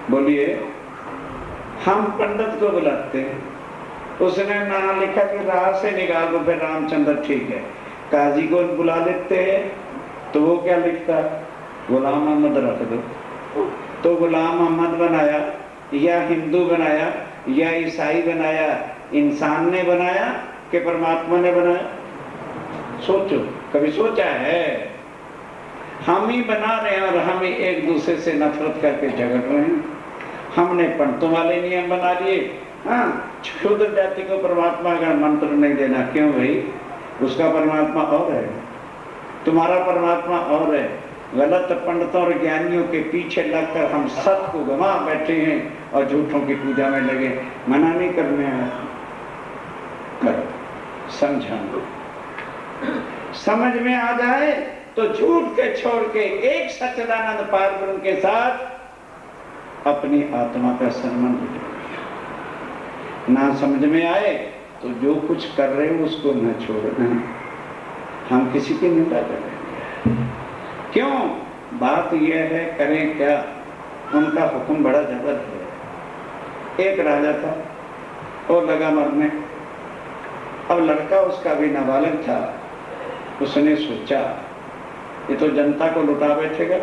बोलिए। हम पंडित को बुलाते हैं, उसने नाम लिखा कि राह से निकाल दो, फिर रामचंद्र ठीक है। काजी को बुला लेते हैं तो वो क्या लिखता? गुलाम मोहम्मद रख दो। तो गुलाम मोहम्मद बनाया या हिंदू बनाया या ईसाई बनाया? इंसान ने बनाया कि परमात्मा ने बनाया? सोचो, कभी सोचा है? हम ही बना रहे हैं और हम ही एक दूसरे से नफरत करके झगड़ रहे हैं। हमने पंडितों वाले नियम बना लिए। हाँ, शूद्र जाति को परमात्मा का मंत्र नहीं देना। क्यों भाई? उसका परमात्मा और है, तुम्हारा परमात्मा और है। गलत पंडितों और ज्ञानियों के पीछे लगकर हम सत्य को गंवा बैठे हैं और झूठों की पूजा में लगे। मना नहीं करने आया, करो, समझाना, समझ में आ जाए तो झूठ के छोड़ के एक सच्चिदानंद पार ब्रह्म के साथ अपनी आत्मा का संबंध ना समझ में आए तो जो कुछ कर रहे हो उसको न छोड़ना। हम किसी की निंदा कर रहे हैं, क्यों? बात यह है, करें क्या? उनका हुक्म बड़ा जबरदस्त है। एक राजा था, वो लगा मरने। अब लड़का उसका भी नाबालिग था। उसने सोचा ये तो जनता को लुटा बैठेगा,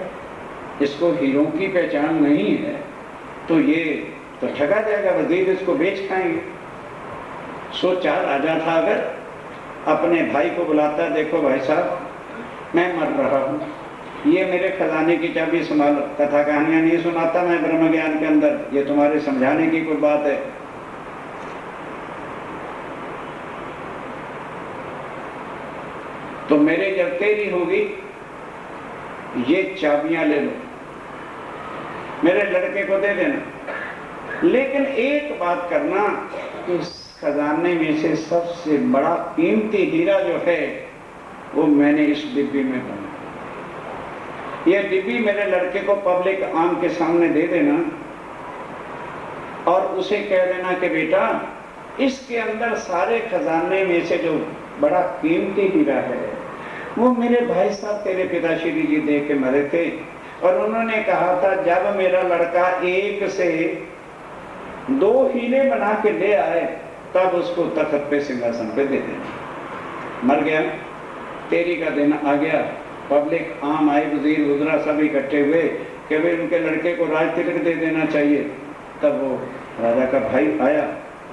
इसको हीरो की पहचान नहीं है, तो ये तो ठगा जाएगा, वजीर इसको बेच खाएंगे। सोचा राजा था अगर अपने भाई को बुलाता, देखो भाई साहब मैं मर रहा हूँ, ये मेरे खजाने की चाबी संभालो। कथा कहानियां नहीं सुनाता मैं ब्रह्म ज्ञान के अंदर, ये तुम्हारे समझाने की कोई बात है। तो मेरे जब तेरी होगी ये चाबियां ले लो, मेरे लड़के को दे देना, लेकिन एक बात करना, इस खजाने में से सबसे बड़ा कीमती हीरा जो है वो मैंने इस डिब्बी में बना। ये डिब्बी मेरे लड़के को पब्लिक आम के सामने दे देना और उसे कह देना कि बेटा इसके अंदर सारे खजाने में से जो बड़ा कीमती हीरा है वो मेरे भाई साहब तेरे पिताश्री जी दे के मरे थे, और उन्होंने कहा था जब मेरा लड़का 1 से 2 हीरे बना के ले आए तब उसको तख्त पे सिंहासन पे दे देना। मर गया, तेरी का दिन आ गया, पब्लिक आम आई, वजीर वज़रा सब इकट्ठे हुए कि भाई उनके लड़के को राज तिलक दे देना चाहिए। तब वो राजा का भाई आया,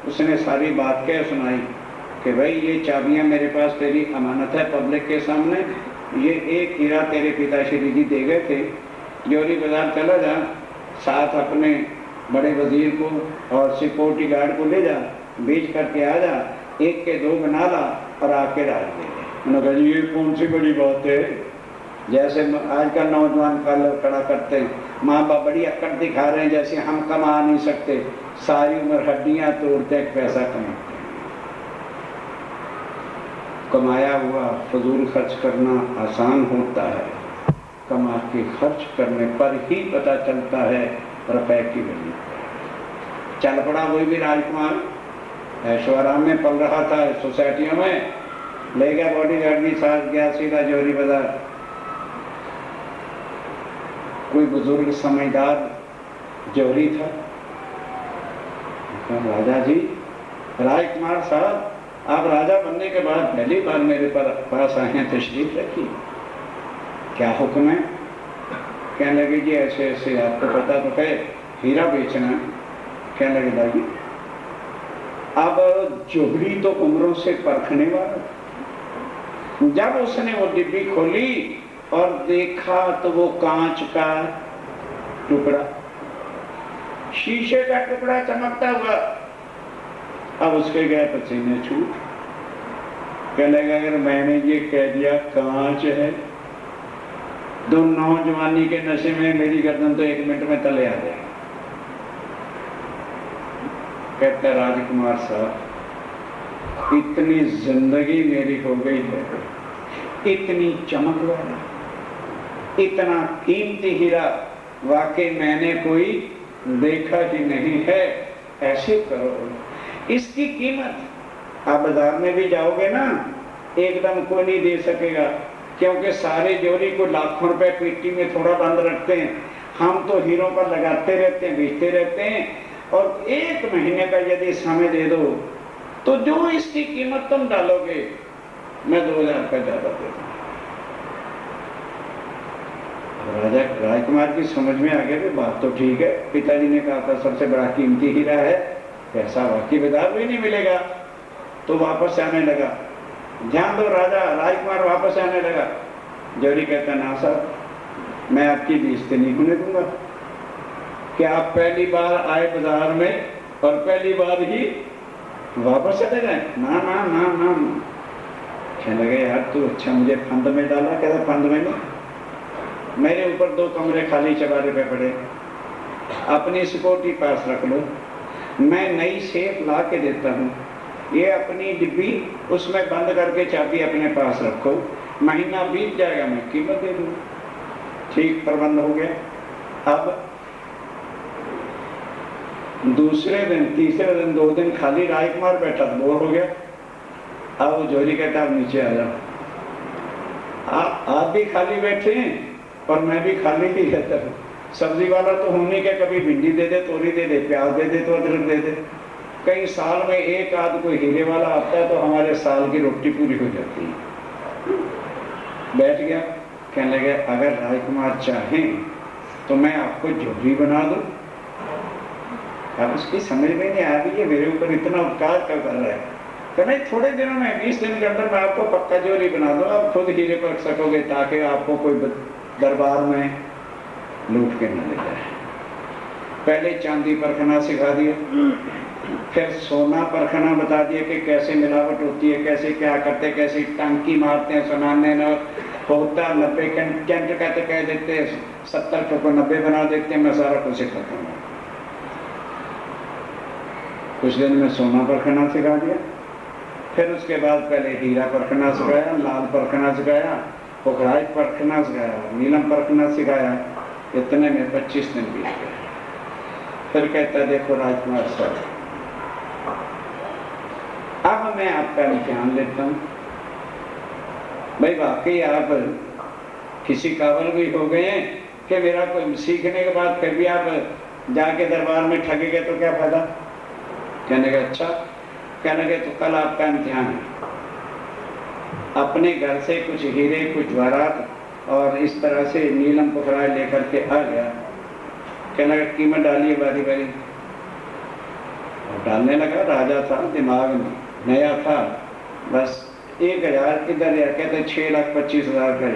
उसने सारी बात कह सुनाई कि भाई ये चाबियां मेरे पास तेरी अमानत है पब्लिक के सामने, ये 1 हीरा तेरे पिताश्री जी दे गए थे, जोरी बाजार चला जा, साथ अपने बड़े वजीर को और सिक्योरिटी गार्ड को ले जा, बेच करके आ जा, 1 के 2 बना ला और आके राज दे दे। उन्होंने कहा ये कौन सी बड़ी बात है, जैसे आजकल नौजवान कल खड़ा करते हैं, माँ बाप बड़ी अक्कड़ दिखा रहे हैं जैसे हम कमा नहीं सकते, सारी उम्र हड्डियां तोड़ते हैं, पैसा कमाते हैं। कमाया हुआ फजूल खर्च करना आसान होता है, कमा के खर्च करने पर ही पता चलता है रुपए की वैल्यू। चल पड़ा वही भी राजकुमार, ऐशो आराम में पल रहा था सोसाइटियों में, ले गया बॉडीगार्ड के साथ, गया सीधा जोहरी बाजार। कोई बुजुर्ग समझदार जोहरी था, राजा जी, राजकुमार साहब आप राजा बनने के बाद पहली बार मेरे पास आए हैं, तशरीफ रखी, क्या हुक्म है? कहने लगे जी ऐसे ऐसे, आपको पता तो है हीरा बेचना है। कहने लगे भाई अब जोहरी तो उम्रों से परखने वाला, जब उसने वो डिब्बी खोली और देखा तो वो कांच का टुकड़ा, शीशे का टुकड़ा चमकता हुआ। अब उसके गए पसीने छूट, कहने लगा अगर मैंने ये कह दिया कांच है, तो नौजवानी के नशे में मेरी गर्दन तो 1 मिनट में तले आ जाएगी। कहता राजकुमार साहब, इतनी जिंदगी मेरी हो गई है, इतनी चमक वाला, इतना कीमती हीरा वाकई मैंने कोई देखा ही नहीं है। ऐसे करो, इसकी कीमत आप बाजार में भी जाओगे ना, एकदम कोई नहीं दे सकेगा, क्योंकि सारे जोरी को लाखों रुपए पेटी में थोड़ा बंद रखते हैं। हम तो हीरों पर लगाते रहते हैं, बेचते रहते हैं, और 1 महीने का यदि समय दे दो तो जो इसकी कीमत तुम डालोगे मैं 2000 रुपये ज्यादा दे दूंगा। राजा राजकुमार की समझ में आ गया कि बात तो ठीक है, पिताजी ने कहा था सबसे बड़ा कीमती हीरा है, पैसा बाकी बाजार में नहीं मिलेगा। तो वापस आने लगा, ध्यान दो राजा, राजकुमार वापस आने लगा। जोरी कहता ना साहब, मैं आपकी बेइज्जती नहीं होने दूंगा कि आप पहली बार आए बाजार में और पहली बार ही वापस चले जाए। ना ना ना ना, कहने लगे यार तू अच्छा मुझे फंद में डाला। कहता फंद में नहीं, मेरे ऊपर 2 कमरे खाली चबारे पे पड़े, अपनी सिक्योरिटी पास रख लो, मैं नई सेफ ला के देता हूँ, ये अपनी डिब्बी उसमें बंद करके चाबी अपने पास रखो, महीना बीत जाएगा मैं कीमत दे दूंगा। ठीक प्रबंध हो गया। अब दूसरे दिन, तीसरे दिन, 2 दिन खाली राजकुमार बैठा, बोर हो गया। अब वो जोरी कहता अब नीचे आ जाओ, आप भी खाली बैठे हैं और मैं भी खाली ही रहता हूँ। सब्जी वाला तो होने के कभी भिंडी दे दे, तोरी दे दे, प्याज दे दे, तो अदरक दे दे, कई साल में एक आध कोई हीरे वाला आता है तो हमारे साल की रोटी पूरी हो जाती है। बैठ गया, कहने लगे अगर राजकुमार चाहें तो मैं आपको जोहरी बना दूं। अब उसकी समझ में नहीं आ रही है मेरे ऊपर इतना उपकार क्यों कर रहा है। कहने थोड़े दिनों में 20 दिन के अंदर मैं आपको पक्का जोहरी बना दूं, आप खुद हीरे परख सकोगे, ताकि आपको कोई दरबार में लूट के न ले जाए। पहले चांदी परखना सिखा दिया, फिर सोना परखना बता दिया कि कैसे मिलावट होती है, कैसे क्या करते, कैसे टांकी मारते हैं, सुनाने न होता 90 कैंट कहते कह देते, 70 को 90 बना देते हैं। मैं सारा कुछ सिखाता हूँ। कुछ दिन में सोना परखना सिखा दिया, फिर उसके बाद पहले हीरा परखना सिखाया, लाल परखना सिखाया, पुखराज परखना सिखाया, नीलम परखना सिखाया। इतने में 25 दिन बीत गए। फिर कहता देखो राजकुमार साहब, अब मैं आपका इम्तिहान लेता हूँ। भाई वाकई आप किसी काबिल भी हो गए हैं कि मेरा कोई सीखने के बाद फिर भी आप जाके दरबार में ठगेंगे तो क्या फायदा। कहने का अच्छा, कहने के तो कल आपका इम्तिहान है। अपने घर से कुछ हीरे, कुछ जवाहरात और इस तरह से नीलम पुखराज लेकर के आ गया। कहने लगा कीमत डालिए बारी बारी। और डालने लगा। राजा था, दिमाग नया था, बस 1000 किधर है, कहते 6,25,000 का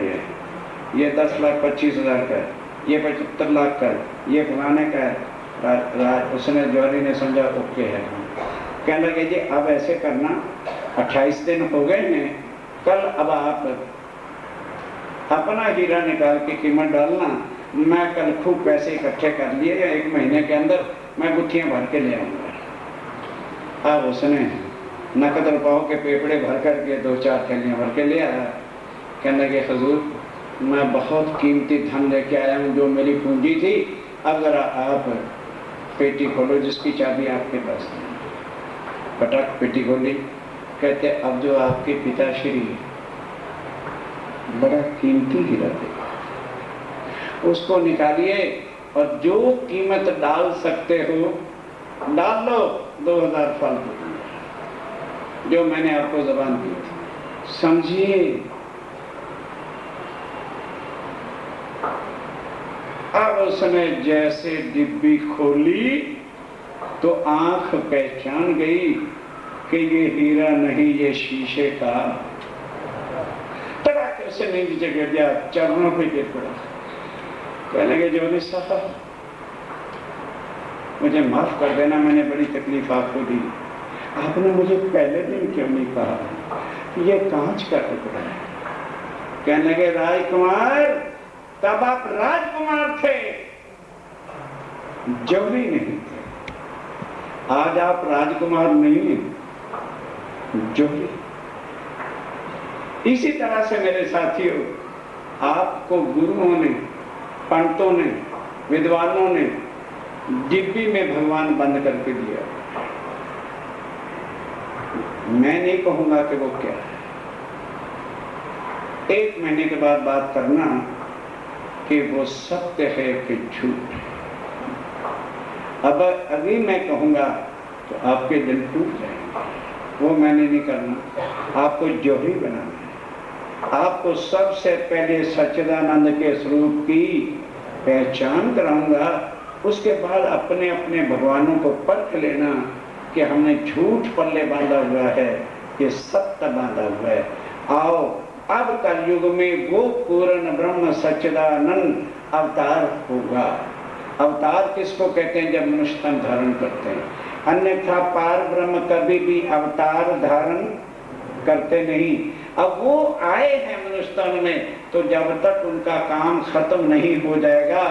ये 10,25,000 का है, ये 75 लाख का है, ये फलाने का है। उसने जोहरी ने समझा ओके है। कहने लगे जी अब ऐसे करना, 28 दिन हो गए हैं, कल अब आप अपना हीरा निकाल के कीमत डालना, मैं कल खूब पैसे इकट्ठे कर लिए, 1 महीने के अंदर मैं गुत्थियां भर के ले आऊंगा। अब उसने नकद रुपयों के पेपड़े भर करके 2-4 थैलियां भर के ले आया। कहने लगे हुजूर मैं बहुत कीमती धन लेके आया हूँ, जो मेरी पूंजी थी, अब जरा आप पेटी खोलो जिसकी चाबी आपके पास है। पटक पेटी खोली। कहते अब जो आपके पिताश्री बड़ा कीमती हीरा थे, उसको निकालिए और जो कीमत डाल सकते हो डाल लो, 2000 फालतू जो मैंने आपको जबान दी थी, समझिए। अब उसने जैसे डिब्बी खोली तो आंख पहचान गई कि ये हीरा नहीं ये शीशे का, तड़ाके से नीचे गिर गया, चरणों पे गिर पड़ा। कहने लगे जोगी साहब मुझे माफ कर देना, मैंने बड़ी तकलीफ आपको दी, आपने मुझे पहले दिन क्यों नहीं कहा ये कांच का टुकड़ा है। कहने लगे राजकुमार तब आप राजकुमार थे, जौहरी नहीं थे, आज आप राजकुमार नहीं हैं, जौहरी। इसी तरह से मेरे साथियों, आपको गुरुओं ने, पंडितों ने, विद्वानों ने डिब्बी में भगवान बंद करके दिया। मैं नहीं कहूंगा कि वो क्या है, 1 महीने के बाद बात करना कि वो सत्य है कि झूठ है। अब अभी मैं कहूंगा तो आपके दिल टूट जाएंगे, वो मैंने नहीं करना। आपको जौहरी बनाना है, आपको सबसे पहले सच्चिदानंद के स्वरूप की पहचान कराऊंगा, उसके बाद अपने अपने भगवानों को परख लेना कि हमने झूठ पल्ले बांधा हुआ है, ये सत्य बांधा हुआ है। आओ अब कलयुग में वो पूर्ण ब्रह्म सच्चिदानंद अवतार होगा। अवतार किसको कहते हैं? जब मनुष्य तन धारण करते हैं, अन्यथा पार ब्रह्म कभी भी अवतार धारण करते नहीं। अब वो आए हैं मनुष्य तन में, तो जब तक उनका काम खत्म नहीं हो जाएगा,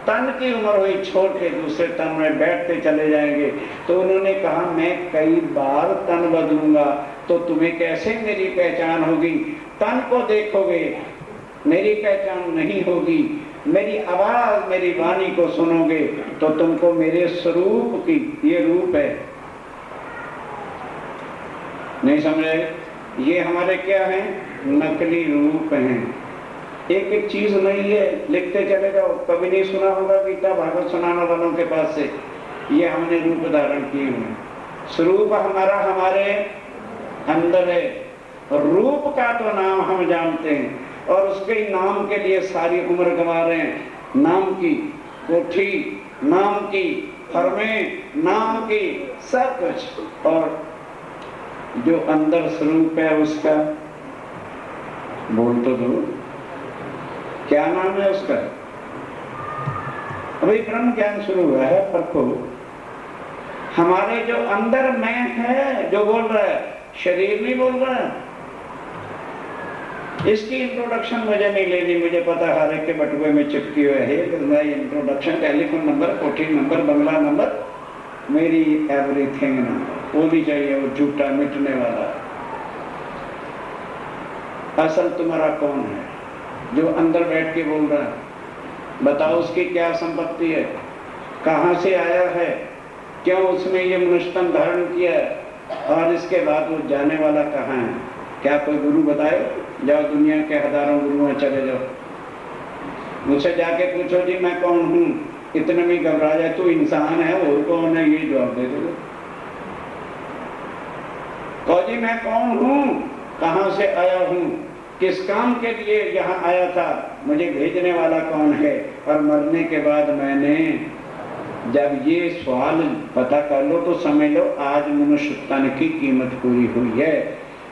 तन की उम्र हुई छोड़ के दूसरे तन में बैठते चले जाएंगे। तो उन्होंने कहा मैं कई बार तन बदलूंगा, तो तुम्हें कैसे मेरी पहचान होगी? तन को देखोगे, मेरी पहचान नहीं होगी। मेरी आवाज, मेरी वाणी को सुनोगे तो तुमको मेरे स्वरूप की, ये रूप है, नहीं समझे? ये हमारे क्या है? नकली रूप हैं। एक एक चीज नहीं है, लिखते चले जाओ। कभी नहीं सुना होगा गीता भागवत सुनाने वालों के पास से, ये हमने रूप धारण किए हुए। स्वरूप हमारा हमारे अंदर है, रूप का तो नाम हम जानते हैं और उसके नाम के लिए सारी उम्र गंवा रहे हैं। नाम की कोठी, नाम की फर्में, नाम की सब कुछ, और जो अंदर स्वरूप है उसका बोल तो दो, क्या नाम है उसका? अभी ब्रह्म ज्ञान शुरू हुआ है, परखो। हमारे जो अंदर मैं है, जो बोल रहा है, शरीर नहीं बोल रहा है। इसकी इंट्रोडक्शन मुझे नहीं लेनी, मुझे पता हर एक के बटुए में चिपकी हुए है इंट्रोडक्शन, टेलीफोन नंबर, कोठी नंबर, बंगला नंबर, मेरी एवरीथिंग नंबर होनी चाहिए, वो झूठा मिटने वाला। असल तुम्हारा कौन है जो अंदर बैठ के बोल रहा है? बताओ उसकी क्या संपत्ति है, कहां से आया है, क्यों उसने ये मनुष्य तन धारण किया है, और इसके बाद वो जाने वाला कहाँ है? क्या कोई गुरु बताए? जाओ दुनिया के हजारों गुरुओं चले जाओ, मुझसे जाके पूछो जी मैं कौन हूँ, इतने में घबरा जाए, तू इंसान है और कौन है, ये जवाब दे दो। कहो जी मैं कौन हूँ, कहाँ से आया हूँ, किस काम के लिए यहाँ आया था, मुझे भेजने वाला कौन है, और मरने के बाद मैंने, जब ये सवाल पता कर लो तो समझ लो आज मनुष्य तन की कीमत पूरी हुई है।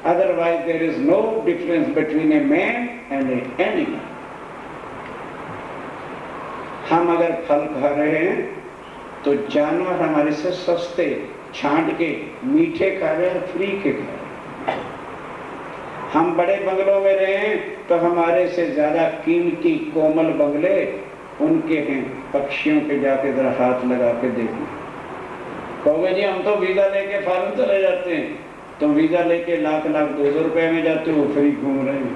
Otherwise there is no difference between a man and an animal. हम अगर फल खा रहे हैं तो जानवर हमारे से सस्ते छांट के मीठे खा रहे हैं, फ्री के खा रहे हैं। हम बड़े बंगलों में रहे तो हमारे से ज्यादा कीमती कोमल बंगले उनके हैं। पक्षियों के जाके जरा हाथ लगा के देखो, कहोगे जी हम तो वीजा लेके फॉरेन चले जाते हैं, तो वीजा लेके लाख लाख 200 रुपए में जाते हो, फ्री घूम रहे हैं।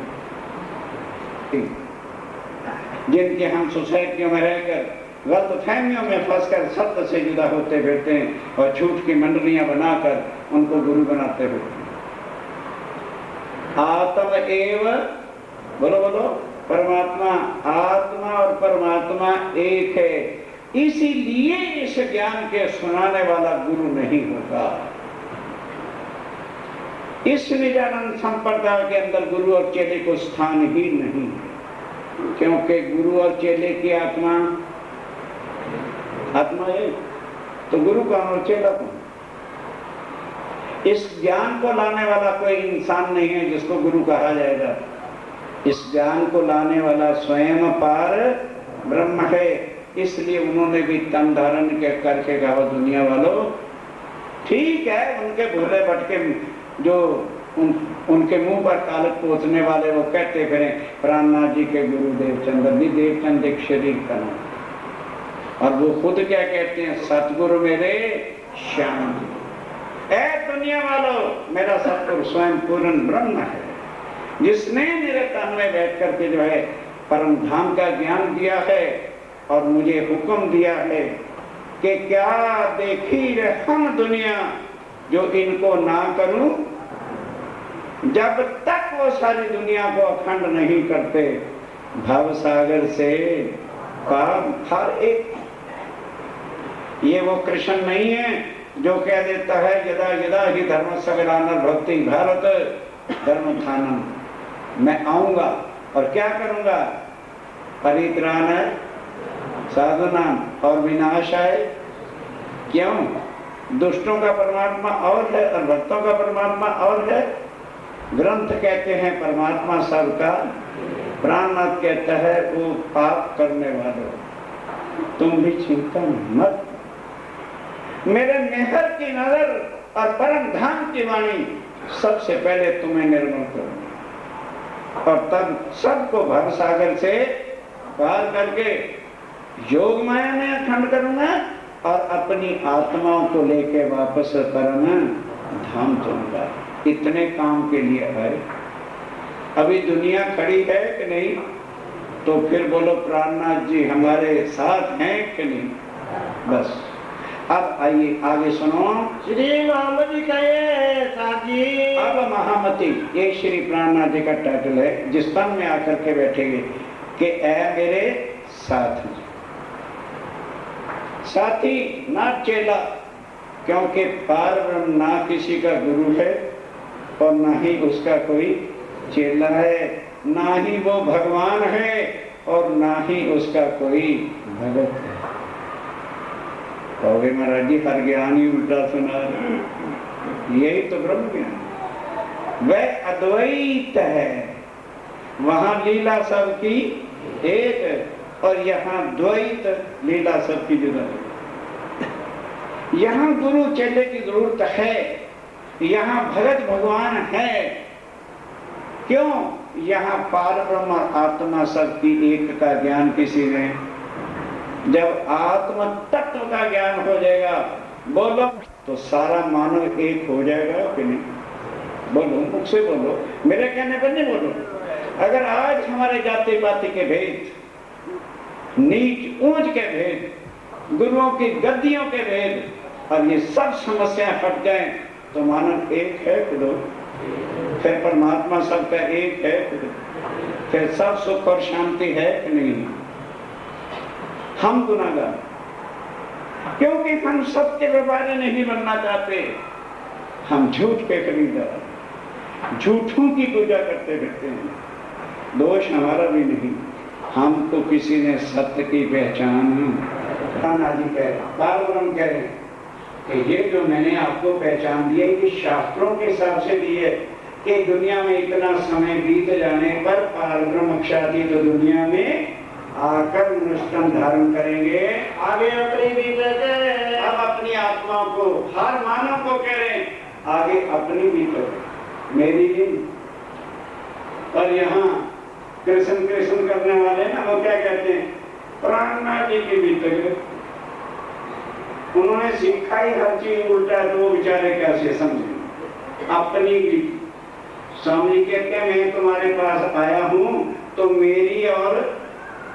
जिनके हम सोसाइटियों में रहकर गलत फहमियों में फंसकर सत्य से जुदा होते फिरते हैं और झूठ की मंडलियां बनाकर उनको गुरु बनाते हो। आत्म एव, बोलो बोलो, परमात्मा, आत्मा और परमात्मा एक है। इसीलिए इस ज्ञान के सुनाने वाला गुरु नहीं होगा। इस निजानंद संप्रदाय के अंदर गुरु और चेले को स्थान ही नहीं, क्योंकि गुरु और चेले की आत्मा आत्मा है, तो गुरु कौन और चेला कौन? इस ज्ञान को लाने वाला कोई इंसान नहीं है जिसको गुरु कहा जाएगा। इस ज्ञान को लाने वाला स्वयं पार ब्रह्म है। इसलिए उन्होंने भी तन धारण करके कहा, दुनिया वालों ठीक है, उनके भोले भटके जो उनके मुंह पर कालक पोतने वाले वो कहते फिरे प्राणनाथ जी के गुरुदेव चंद्र जी देवचंद एक शरीर का नाम। और वो खुद क्या कहते हैं, सतगुरु मेरे श्याम जी। ऐ दुनिया वालों, मेरा सतगुरु स्वयं पूर्ण ब्रह्म है, जिसने मेरे तन में बैठ करके जो है परम धाम का ज्ञान दिया है और मुझे हुक्म दिया है कि क्या देखी रे हम दुनिया जो इनको ना करूं। जब तक वो सारी दुनिया को अखंड नहीं करते, भव सागर से पार हर एक। ये वो कृष्ण नहीं है जो कह देता है यदा यदा ही धर्म सगलानर भक्ति भारत धर्म थानम, मैं आऊंगा और क्या करूंगा, परित्राण साधुनाम और विनाशाय। क्यों? दुष्टों का परमात्मा और है और भक्तों का परमात्मा और है। ग्रंथ कहते हैं परमात्मा सबका, प्राणनाथ कहता है वो पाप करने वालों तुम भी चिंता मत, मेरे मेहर की नजर और परम धाम की वाणी सबसे पहले तुम्हें निर्मल करूंगा और तब सबको भव सागर से पार करके योग माया में अखंड करूंगा और अपनी आत्माओं को लेके वापस परम धाम चलूंगा। इतने काम के लिए है। अभी दुनिया खड़ी है कि नहीं? तो फिर बोलो प्राणनाथ जी हमारे साथ हैं कि नहीं? बस अब आइए आगे सुनो। श्री महामती कहे साथी। अब महामती ये श्री प्राणनाथ जी का टाइटल है, जिस पन में आकर के बैठेंगे कि ऐ मेरे साथ साथी ना चेला, क्योंकि पार ब्रह्म ना किसी का गुरु है और ना ही उसका कोई चेला है, ना ही वो भगवान है और ना ही उसका कोई भगत है। कहोगे महाराज जी हर ज्ञान ही उल्टा सुना, यही तो ब्रह्म ज्ञान। वह अद्वैत है, वहां लीला सबकी एक और यहाँ द्वैत लीला सबकी जुदा। यहाँ गुरु चेले की जरूरत है, यहाँ भगत भगवान है। क्यों? यहाँ पार ब्रह्म और आत्मा सबकी एक का ज्ञान किसी ने, जब आत्म तत्व का ज्ञान हो जाएगा बोलो तो सारा मानव एक हो जाएगा कि नहीं? बोलो, मुख से बोलो, मेरे कहने पर नहीं बोलो। अगर आज हमारे जाति पाति के भेद, नीच ऊंच के भेद, गुरुओं की गद्दियों के भेद और ये सब समस्याएं हट जाएं तो मानव एक है कि दो? फिर परमात्मा सबका एक है कि दो? फिर सब सुख और शांति है कि नहीं? हम गुनाहगार, क्योंकि हम सत्य व्यापारी नहीं बनना चाहते, हम झूठ के खरीदार, झूठों की पूजा करते रहते हैं। दोष हमारा भी नहीं, हमको किसी ने सत्य की पहचान जी कह रहे कि ये जो मैंने आपको पहचान दिया ये शास्त्रों के हिसाब से दी है कि दुनिया में इतना समय बीत जाने पर पारब्रह्म क्षाति तो दुनिया में आकर अनुष्ठान धारण करेंगे। आगे अपनी भी कहे, अब अपनी आत्माओं को, हर मानव को कह रहे हैं आगे अपनी भी करो, मेरी भी। और यहाँ कृष्ण कृष्ण करने वाले ना वो क्या कहते हैं, प्राणनाथ जी की भी तक उन्होंने सीखा ही हर चीज उल्टा है तो वो बेचारे कैसे समझे अपनी भी। स्वामी कहते हैं मैं तुम्हारे पास आया हूँ तो मेरी और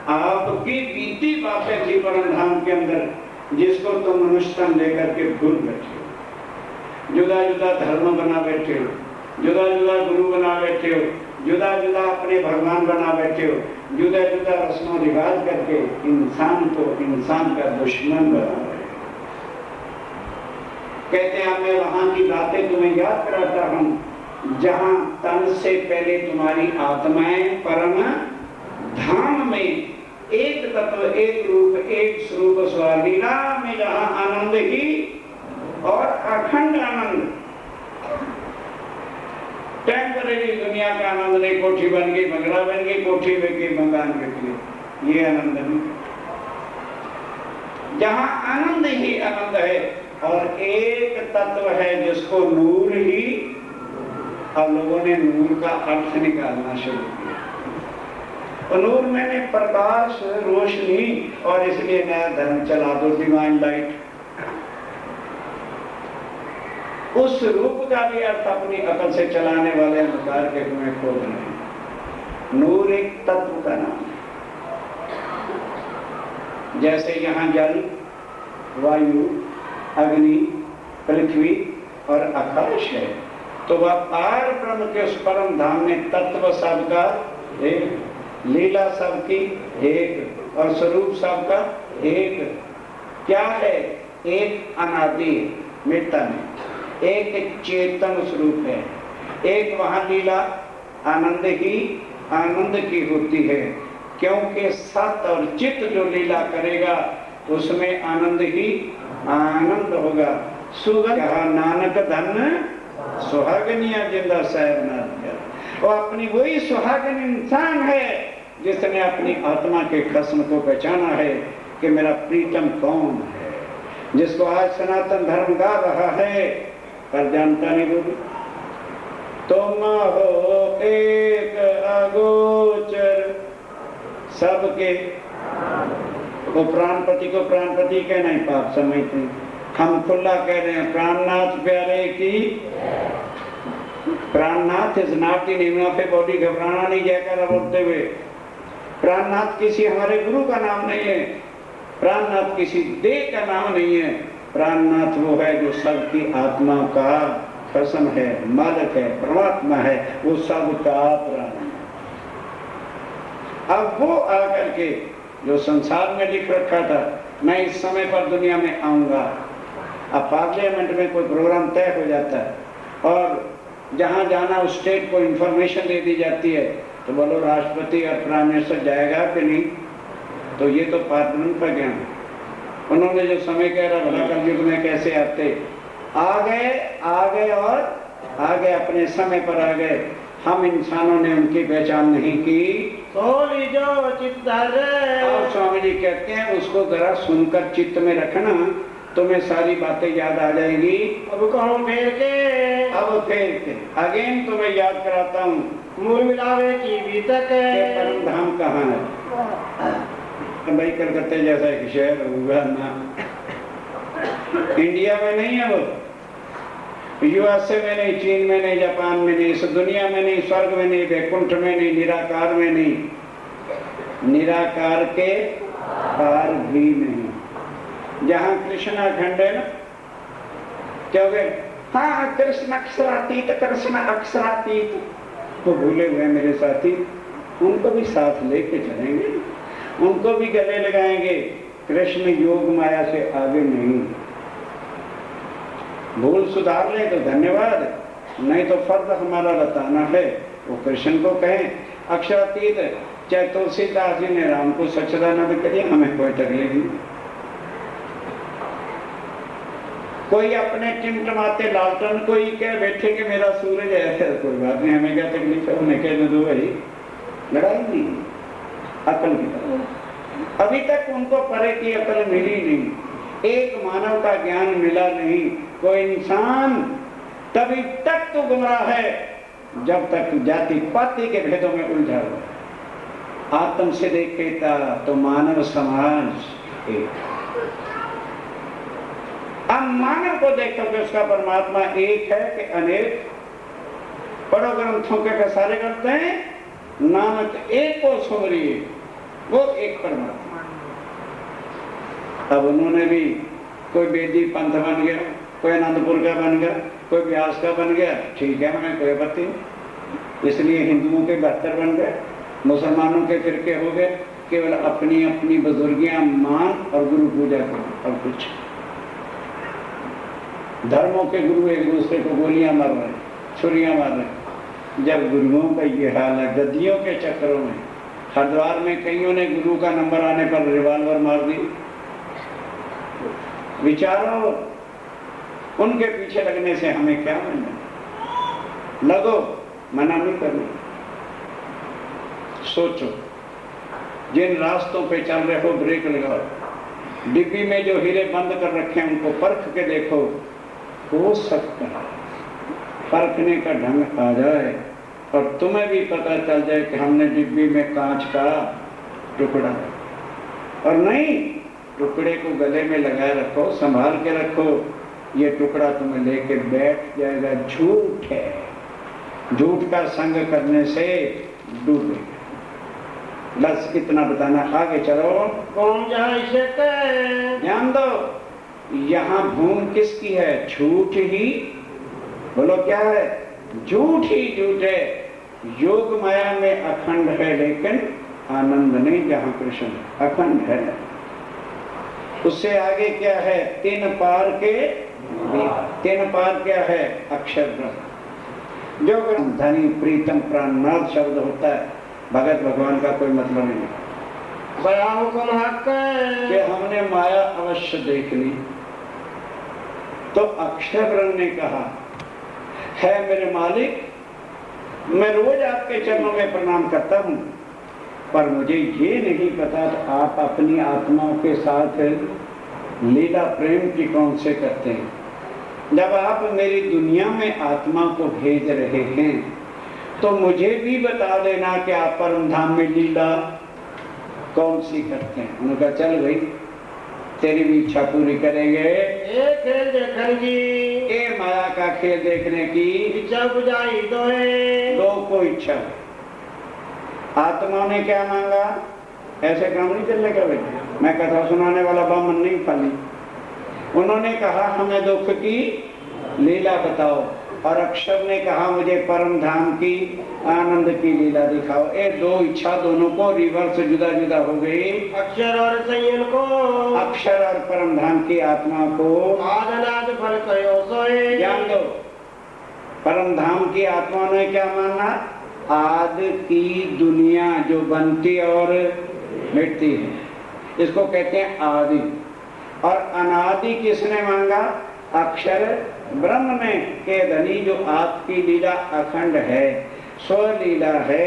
आपकी बीती बातें थी परम धाम के अंदर, जिसको तुम अनुष्ठान लेकर के भूल बैठे हो, जुदा जुदा धर्म बना बैठे हो, जुदा जुदा गुरु बना बैठे हो, जुदा जुदा अपने भगवान बना बैठे हो, जुदा जुदा रस्मों रिवाज करके इंसान को इंसान का दुश्मन बना रहे। कहते हैं मैं वहां की बातें तुम्हें याद कराता हूं जहां तन से पहले तुम्हारी आत्माएं परम धाम में एक तत्व एक रूप एक स्वरूप स्वलीला में जहां आनंद ही और अखंड आनंद टेम्परेरी दुनिया का आनंद नहीं, कोठी बन गई, बंगला बन गई, कोठी बिक गई, मकान बिक गई, ये आनंद नहीं। जहां आनंद ही आनंद है और एक तत्व है जिसको नूर ही, अब लोगों ने नूर का अर्थ निकालना शुरू किया। और नूर मैंने प्रकाश, रोशनी, और इसलिए नया धर्म चला दो, डिवाइन लाइट। उस रूप का भी अर्थ अपनी अकल से चलाने वाले अंधकार के कुएं खोद रहे हैं। नूर एक तत्व का नाम है। जैसे यहाँ जल, वायु, अग्नि, पृथ्वी और आकाश है, तो वह पार ब्रह्म के उस परम धाम में तत्व सबका एक, लीला सबकी एक, और स्वरूप सबका एक। क्या है? एक अनादि, मिटता नहीं, एक चेतन स्वरूप है। एक वहां लीला आनंद ही आनंद की होती है, क्योंकि सत और चित्त जो लीला करेगा उसमें आनंद ही आनंद होगा। सुगंध नानक धन सुहागनिया जिंदा साहब नाथ, वो अपनी वही सुहागन इंसान है जिसने अपनी आत्मा के खस्म को पहचाना है कि मेरा प्रीतम कौन है, जिसको आज सनातन धर्म गा रहा है पर जानता नहीं वो। तुम हो एक अगोचर सबके, वो प्राणपति को प्राणपति कहना ही पाप समझते हैं। हम खुला कह रहे हैं प्राणनाथ प्यारे की। Prannath is not the name of a body, घबराना नहीं जयकारा बोलते हुए। प्राणनाथ किसी हमारे गुरु का नाम नहीं है, प्राणनाथ किसी देह का नाम नहीं है। प्राणनाथ वो है जो सबकी आत्मा का खसम है, मालिक है, परमात्मा है, वो सबका प्राण। अब वो आकर के जो संसार में लिख रखा था, मैं इस समय पर दुनिया में आऊंगा। अब पार्लियामेंट में कोई प्रोग्राम तय हो जाता है और जहां जाना उस स्टेट को इंफॉर्मेशन दे दी जाती है, तो बोलो राष्ट्रपति और प्राइम मिनिस्टर जाएगा कि नहीं? तो ये तो पार्लियामेंट का ज्ञान। उन्होंने जो समय कह रहा भला कलयुग में कैसे आते, आ गए और आ गए, अपने समय पर आ गए। हम इंसानों ने उनकी पहचान नहीं की। सोली जो चित्त और स्वामी जी कहते हैं उसको जरा सुनकर चित्त में रखना, तुम्हें सारी बातें याद आ जाएगी। अब कहूँ फेर के अगेन तुम्हें याद कराता हूँ, मूल मिलावे की बीतक परम धाम कहाँ है। भाई कलकत्ते जैसा एक शहर होगा ना, इंडिया में नहीं है वो, यूएसए में नहीं, चीन में नहीं, जापान में नहीं, इस दुनिया में नहीं, स्वर्ग में नहीं, वैकुंठ में नहीं, निराकार में नहीं, निराकार के पार भी नहीं। जहां कृष्णा खंड है ना, क्योंकि हाँ कृष्ण अक्षरातीत, कृष्ण अक्षरातीत तो भूले हुए मेरे साथी, उनको भी साथ लेके चलेंगे, उनको भी गले लगाएंगे। कृष्ण योग माया से आगे नहीं। भूल सुधार ले तो धन्यवाद, नहीं तो फर्ज हमारा बताना है। वो कृष्ण को कहें अक्षरातीत। चाहे तुलसीदास जी ने राम को सच्चिदानंद करिए, हमें कोई तकलीफ नहीं। कोई अपने टिमटमाते लालटन को ही कह बैठे कि मेरा सूरज है, कोई बात नहीं, हमें क्या तकलीफ है। उन्हें कह दो भाई, लड़ाई नहीं, अकल की तरह। अभी तक उनको परे की अकल मिली नहीं, एक मानव का ज्ञान मिला नहीं। कोई इंसान तभी तक तो गुमराह है जब तक जाति पाति के भेदों में उलझा हुआ। आत्म से देखेता तो मानव समाज एक। अब मानव को देखो कि उसका परमात्मा एक है कि अनेक। पढ़ो ग्रंथों के सारे करते हैं, नानक एक को सुमरिए, वो एक परमात्मा। अब उन्होंने भी कोई बेदी पंथ बन गया, कोई आनंदपुर का बन गया, कोई व्यास का बन गया, ठीक है, हमें कोई आपत्ति नहीं। इसलिए हिंदुओं के 72 बन गए, मुसलमानों के फिरके हो गए। केवल अपनी अपनी बुजुर्गियां मान और गुरु पूजा करो और कुछ। धर्मों के गुरु एक दूसरे को गोलियां मार रहे, छुरियां मार रहे। जब गुरुओं का ये हाल है, गद्दियों के चक्करों में, हरिद्वार में कईयों ने गुरु का नंबर आने पर रिवॉल्वर मार दी। विचारो, उनके पीछे लगने से हमें क्या मिलना। लगो मना नहीं करना। सोचो, जिन रास्तों पे चल रहे हो ब्रेक लगाओ, डिब्बी में जो हीरे बंद कर रखे हैं उनको परख के देखो, हो सकता है परखने का ढंग आ जाए और तुम्हें भी पता चल जाए कि हमने डिब्बी में कांच का टुकड़ा, और नहीं टुकड़े को गले में लगाए रखो, संभाल के रखो, ये टुकड़ा तुम्हें लेके बैठ जाएगा। झूठ है, झूठ का संग करने से डूबेगा। बस इतना बताना, आगे चलो। कौन जाए इसे कहे, ध्यान दो, यहाँ भूम किसकी है? झूठ ही। बोलो क्या है? झूठ ही झूठ है। योग माया में अखंड है, लेकिन आनंद नहीं। जहाँ कृष्ण अखंड है, उससे आगे क्या है? तीन पार के, तीन पार क्या है? अक्षर ब्रह्म। जो धनी प्रीतम प्राणनाथ शब्द होता है, भगत भगवान का कोई मतलब नहीं। बड़ा हुक्म हक कि हमने माया अवश्य देख ली, तो अक्षर ब्रह्म ने कहा, है मेरे मालिक, मैं रोज आपके चरणों में प्रणाम करता हूँ, पर मुझे ये नहीं पता तो आप अपनी आत्माओं के साथ लीला प्रेम की कौन से करते हैं। जब आप मेरी दुनिया में आत्मा को भेज रहे हैं तो मुझे भी बता देना कि आप परम धाम में लीला कौन सी करते हैं। उनका चल भाई, तेरी भी इच्छा पूरी करेंगे। एक खेल देखन की, ए माया का खेल देखने की इच्छा बुझाई दो है, दो को इच्छा। आत्मा ने क्या मांगा? ऐसे काम नहीं चलने का भाई, मैं कथा सुनाने वाला बामन नहीं खाली। उन्होंने कहा हमें दुख की लीला बताओ, और अक्षर ने कहा मुझे परम धाम की आनंद की लीला दिखाओ। ये दो इच्छा दोनों को रिवर्स जुदा जुदा हो गई। अक्षर और संयन को, अक्षर और परम धाम की आत्मा को आदनाद फल कहो सोए। जान दो, परम धाम की आत्मा ने क्या माना? आदि की दुनिया जो बनती और मिटती है, इसको कहते हैं आदि। और अनादि किसने मांगा? अक्षर ब्रह्म ने, के धनी जो आपकी लीला अखंड है, स्वलीला है,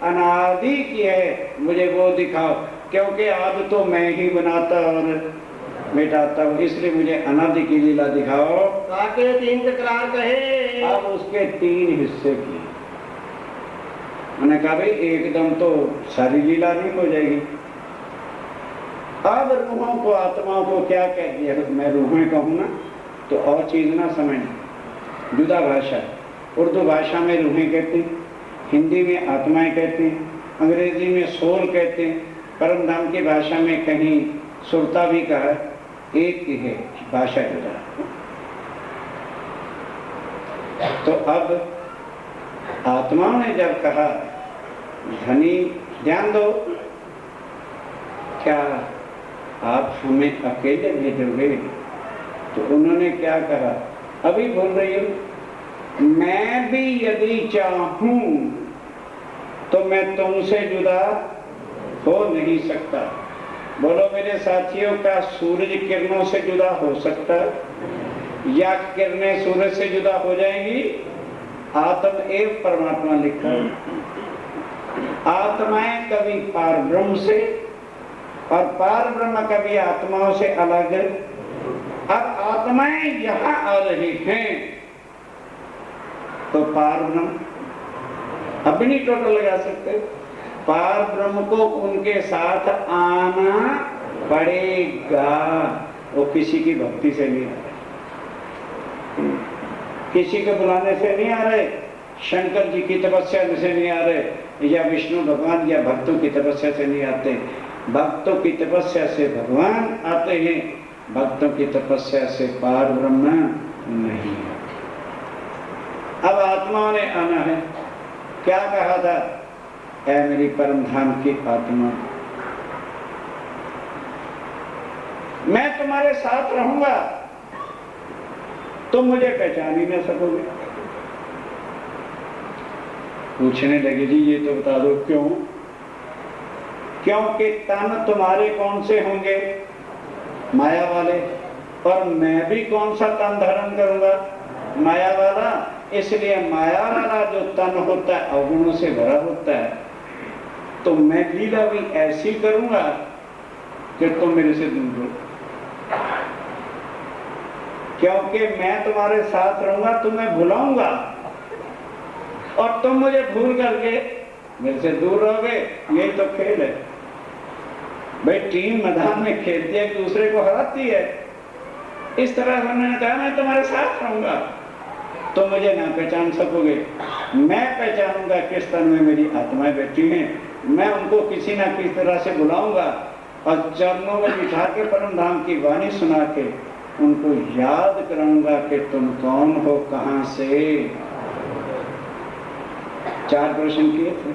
अनादि की है, मुझे वो दिखाओ। क्योंकि आदि तो मैं ही बनाता और मिटाता हूँ, इसलिए मुझे अनादि की लीला दिखाओ। ताके तीन तकरार कहे, अब उसके तीन हिस्से की। मैंने कहा भाई एकदम तो सारी लीला नहीं हो जाएगी। अब रूहों को, आत्माओं को क्या कह दिया? मैं रूहें कहूँ ना तो और चीज ना समझ, जुदा भाषा। उर्दू भाषा में रूहें कहते हैं, हिंदी में आत्माएं कहते हैं, अंग्रेजी में सोल कहते हैं, परम धाम की भाषा में कहीं सुरता भी कहा। एक ही है, भाषा जुदा। तो अब आत्माओं ने जब कहा धनी ध्यान दो, क्या आप हमें अकेले भेजोगे? तो उन्होंने क्या कहा? अभी बोल रही हूं, मैं भी यदि चाहूं तो मैं तुमसे जुदा हो नहीं सकता। बोलो मेरे साथियों, का सूरज किरणों से जुदा हो सकता या किरणें सूरज से जुदा हो जाएंगी? आत्म एव परमात्मा लिखा है। आत्माएं कभी पार ब्रह्म से और पार ब्रह्म कभी आत्माओं से अलग। अब आत्माएं यहां आ रही हैं तो पार ब्रह्म अब भी नहीं टोटल लगा सकते। पार ब्रह्म को उनके साथ आना पड़ेगा। वो किसी की भक्ति से नहीं आ रहे, किसी के बुलाने से नहीं आ रहे, शंकर जी की तपस्या से नहीं आ रहे, या विष्णु भगवान या भक्तों की तपस्या से नहीं आते। भक्तों की तपस्या से भगवान आते हैं, भक्तों की तपस्या से पार ब्रह्म नहीं आते। अब आत्मा ने आना है। क्या कहा था? ऐ मेरी परम धाम की आत्मा, मैं तुम्हारे साथ रहूंगा, तुम मुझे पहचान ही न सकोगे। पूछने लगे जी ये तो बता दो क्यों? क्योंकि तन तुम्हारे कौन से होंगे? माया वाले। और मैं भी कौन सा तन धारण करूंगा? माया वाला। इसलिए माया वाला जो तन होता है अवगुणों से भरा होता है, तो मैं लीला भी ऐसी करूंगा कि तुम मेरे से दूर हो, क्योंकि मैं तुम्हारे साथ रहूंगा, तुम्हें भुलाऊंगा और तुम मुझे भूल करके मेरे से दूर रहोगे। यही तो खेल है भाई, टीम मैदान में खेलती है, एक दूसरे को हराती है। इस तरह उन्होंने कहा मैं तुम्हारे साथ रहूंगा, तो मुझे ना पहचान सकोगे, मैं पहचानूंगा किस तरह में मेरी आत्माएं बैठी हैं। मैं उनको किसी ना किसी तरह से बुलाऊंगा और चरणों में बिठा के परम धाम की वाणी सुना के उनको याद कराऊंगा कि तुम कौन हो, कहां से। 4 प्रश्न किए थे,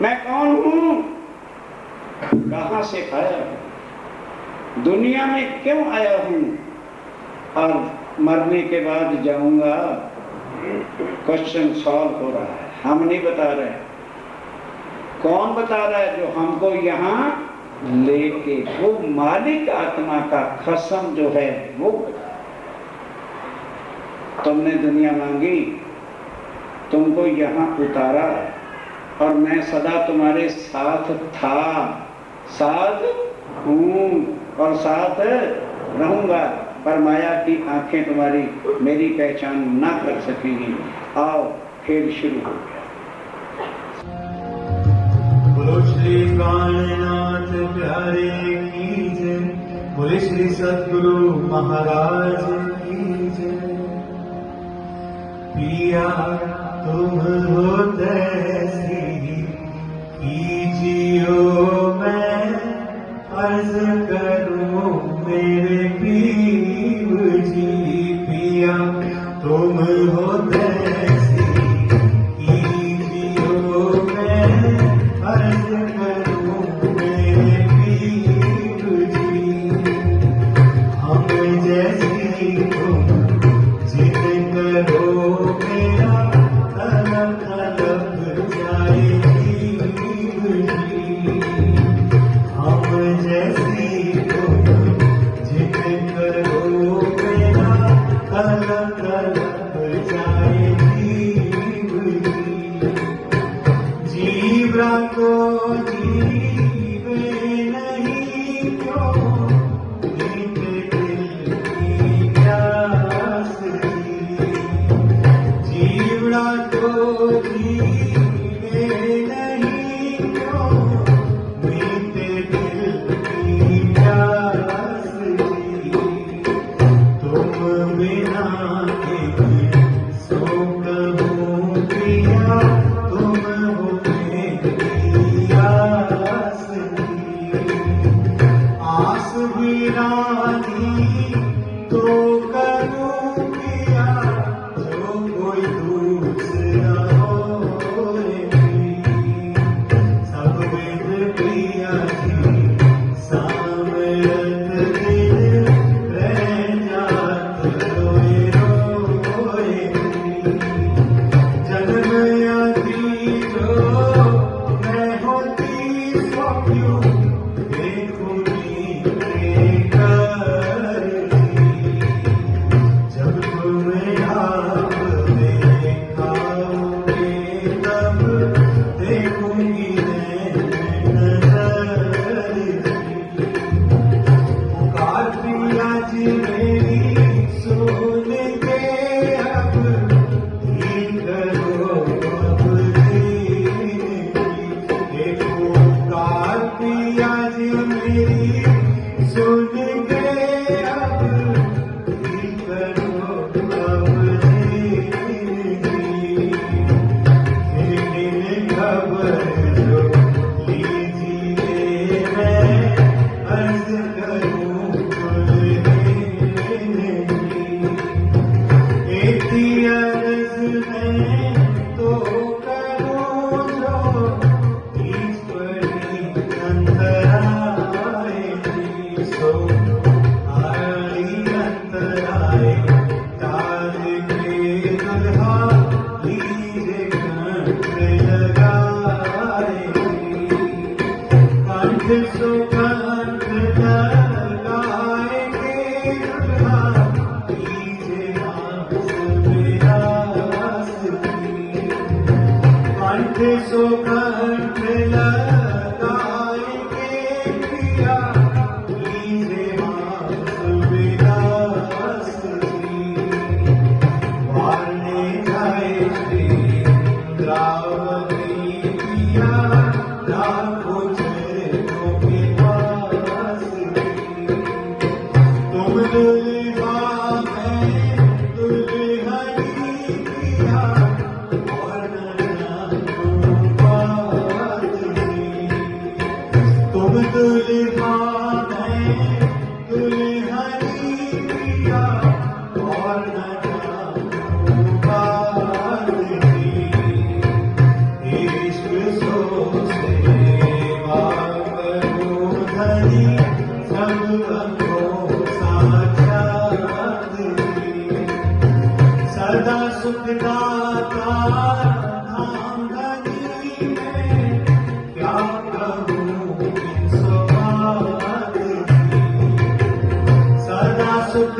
मैं कौन हूं, कहां से आया हूं, दुनिया में क्यों आया हूं, और मरने के बाद जाऊंगा। क्वेश्चन सॉल्व हो रहा है, हम नहीं बता रहे। कौन बता रहा है? जो हमको यहाँ लेके, वो मालिक आत्मा का कसम जो है वो। तुमने दुनिया मांगी, तुमको यहाँ उतारा, और मैं सदा तुम्हारे साथ था, साथ हूं और साथ रहूंगा, पर माया की आंखें तुम्हारी मेरी पहचान ना कर सकेंगी। आओ खेल शुरू हो गया। बोलो श्री कायनाथ प्यारे की जय, बोले श्री सद्गुरु महाराज की जय। पिया तुम हो तैसी कीजियो, मैं अर्ज करूं मेरे पीर जी। पिया तुम हो तैसी कीजियो, मैं अर्ज करूं मेरे पीर जी। हम जैसी तुम जिद करो मेरा तलब तलब जाएगी जी। हम जैसी तुम जिद करो मेरा तलब तलब जाएगी जी। जीवरा को जीवे नहीं क्यों, मीठे दिल की प्यास जी। जीवड़ा को जीवे नहीं क्यों, मीठे दिल की प्यास जी। तुम बिना एक सो कहूं पिया, तुम हो मेरी आस जी। आस वीरानी तो करूं पिया, जो कोई दूसरा होए। सब वेद प्रिया जी सामरत दिल, रह जात रोए रोए। जन्म आदि जो मैं होती सो क्यों, देखूंगी कर जी। जब तुम्हें आप देखाओगे तब देखूंगी नजर जी। पुकार पिया जी मेरी सुन के अब, ही करो अब दीन जी। पुकार पिया जी मेरी सुन के अब, ही करो अब दीन जी। दिन खबर जो लीजिए, मैं अर्ज करूं कुल दिन जी। एक अर्ज में तो करूं जो ईश्वरी अंतराय जी। सो आली अंतराय तार के दुल्हा, लीजे कंठ लगाए जी। कंठ सो कंठ लगाए के दुल्हा, लीजे हाथ मिलाए सो कंठ लगाएंगे पिया लीजे मास विलास जी वारने जाए श्री इंद्रावती पिया लाखों चरणों के पास तुम दुल्हा मैं दुल्हनी पिया और न जानूं बात जी तुम दुल्हा मैं दुल्हनी पिया और न जानूं बात जी इश्क सो सेवा करो धनी सब रंगों साक्षात जी सदा सुख दाता धाम धनी मैं क्या कहूँ इन सो बात जी सदा सुख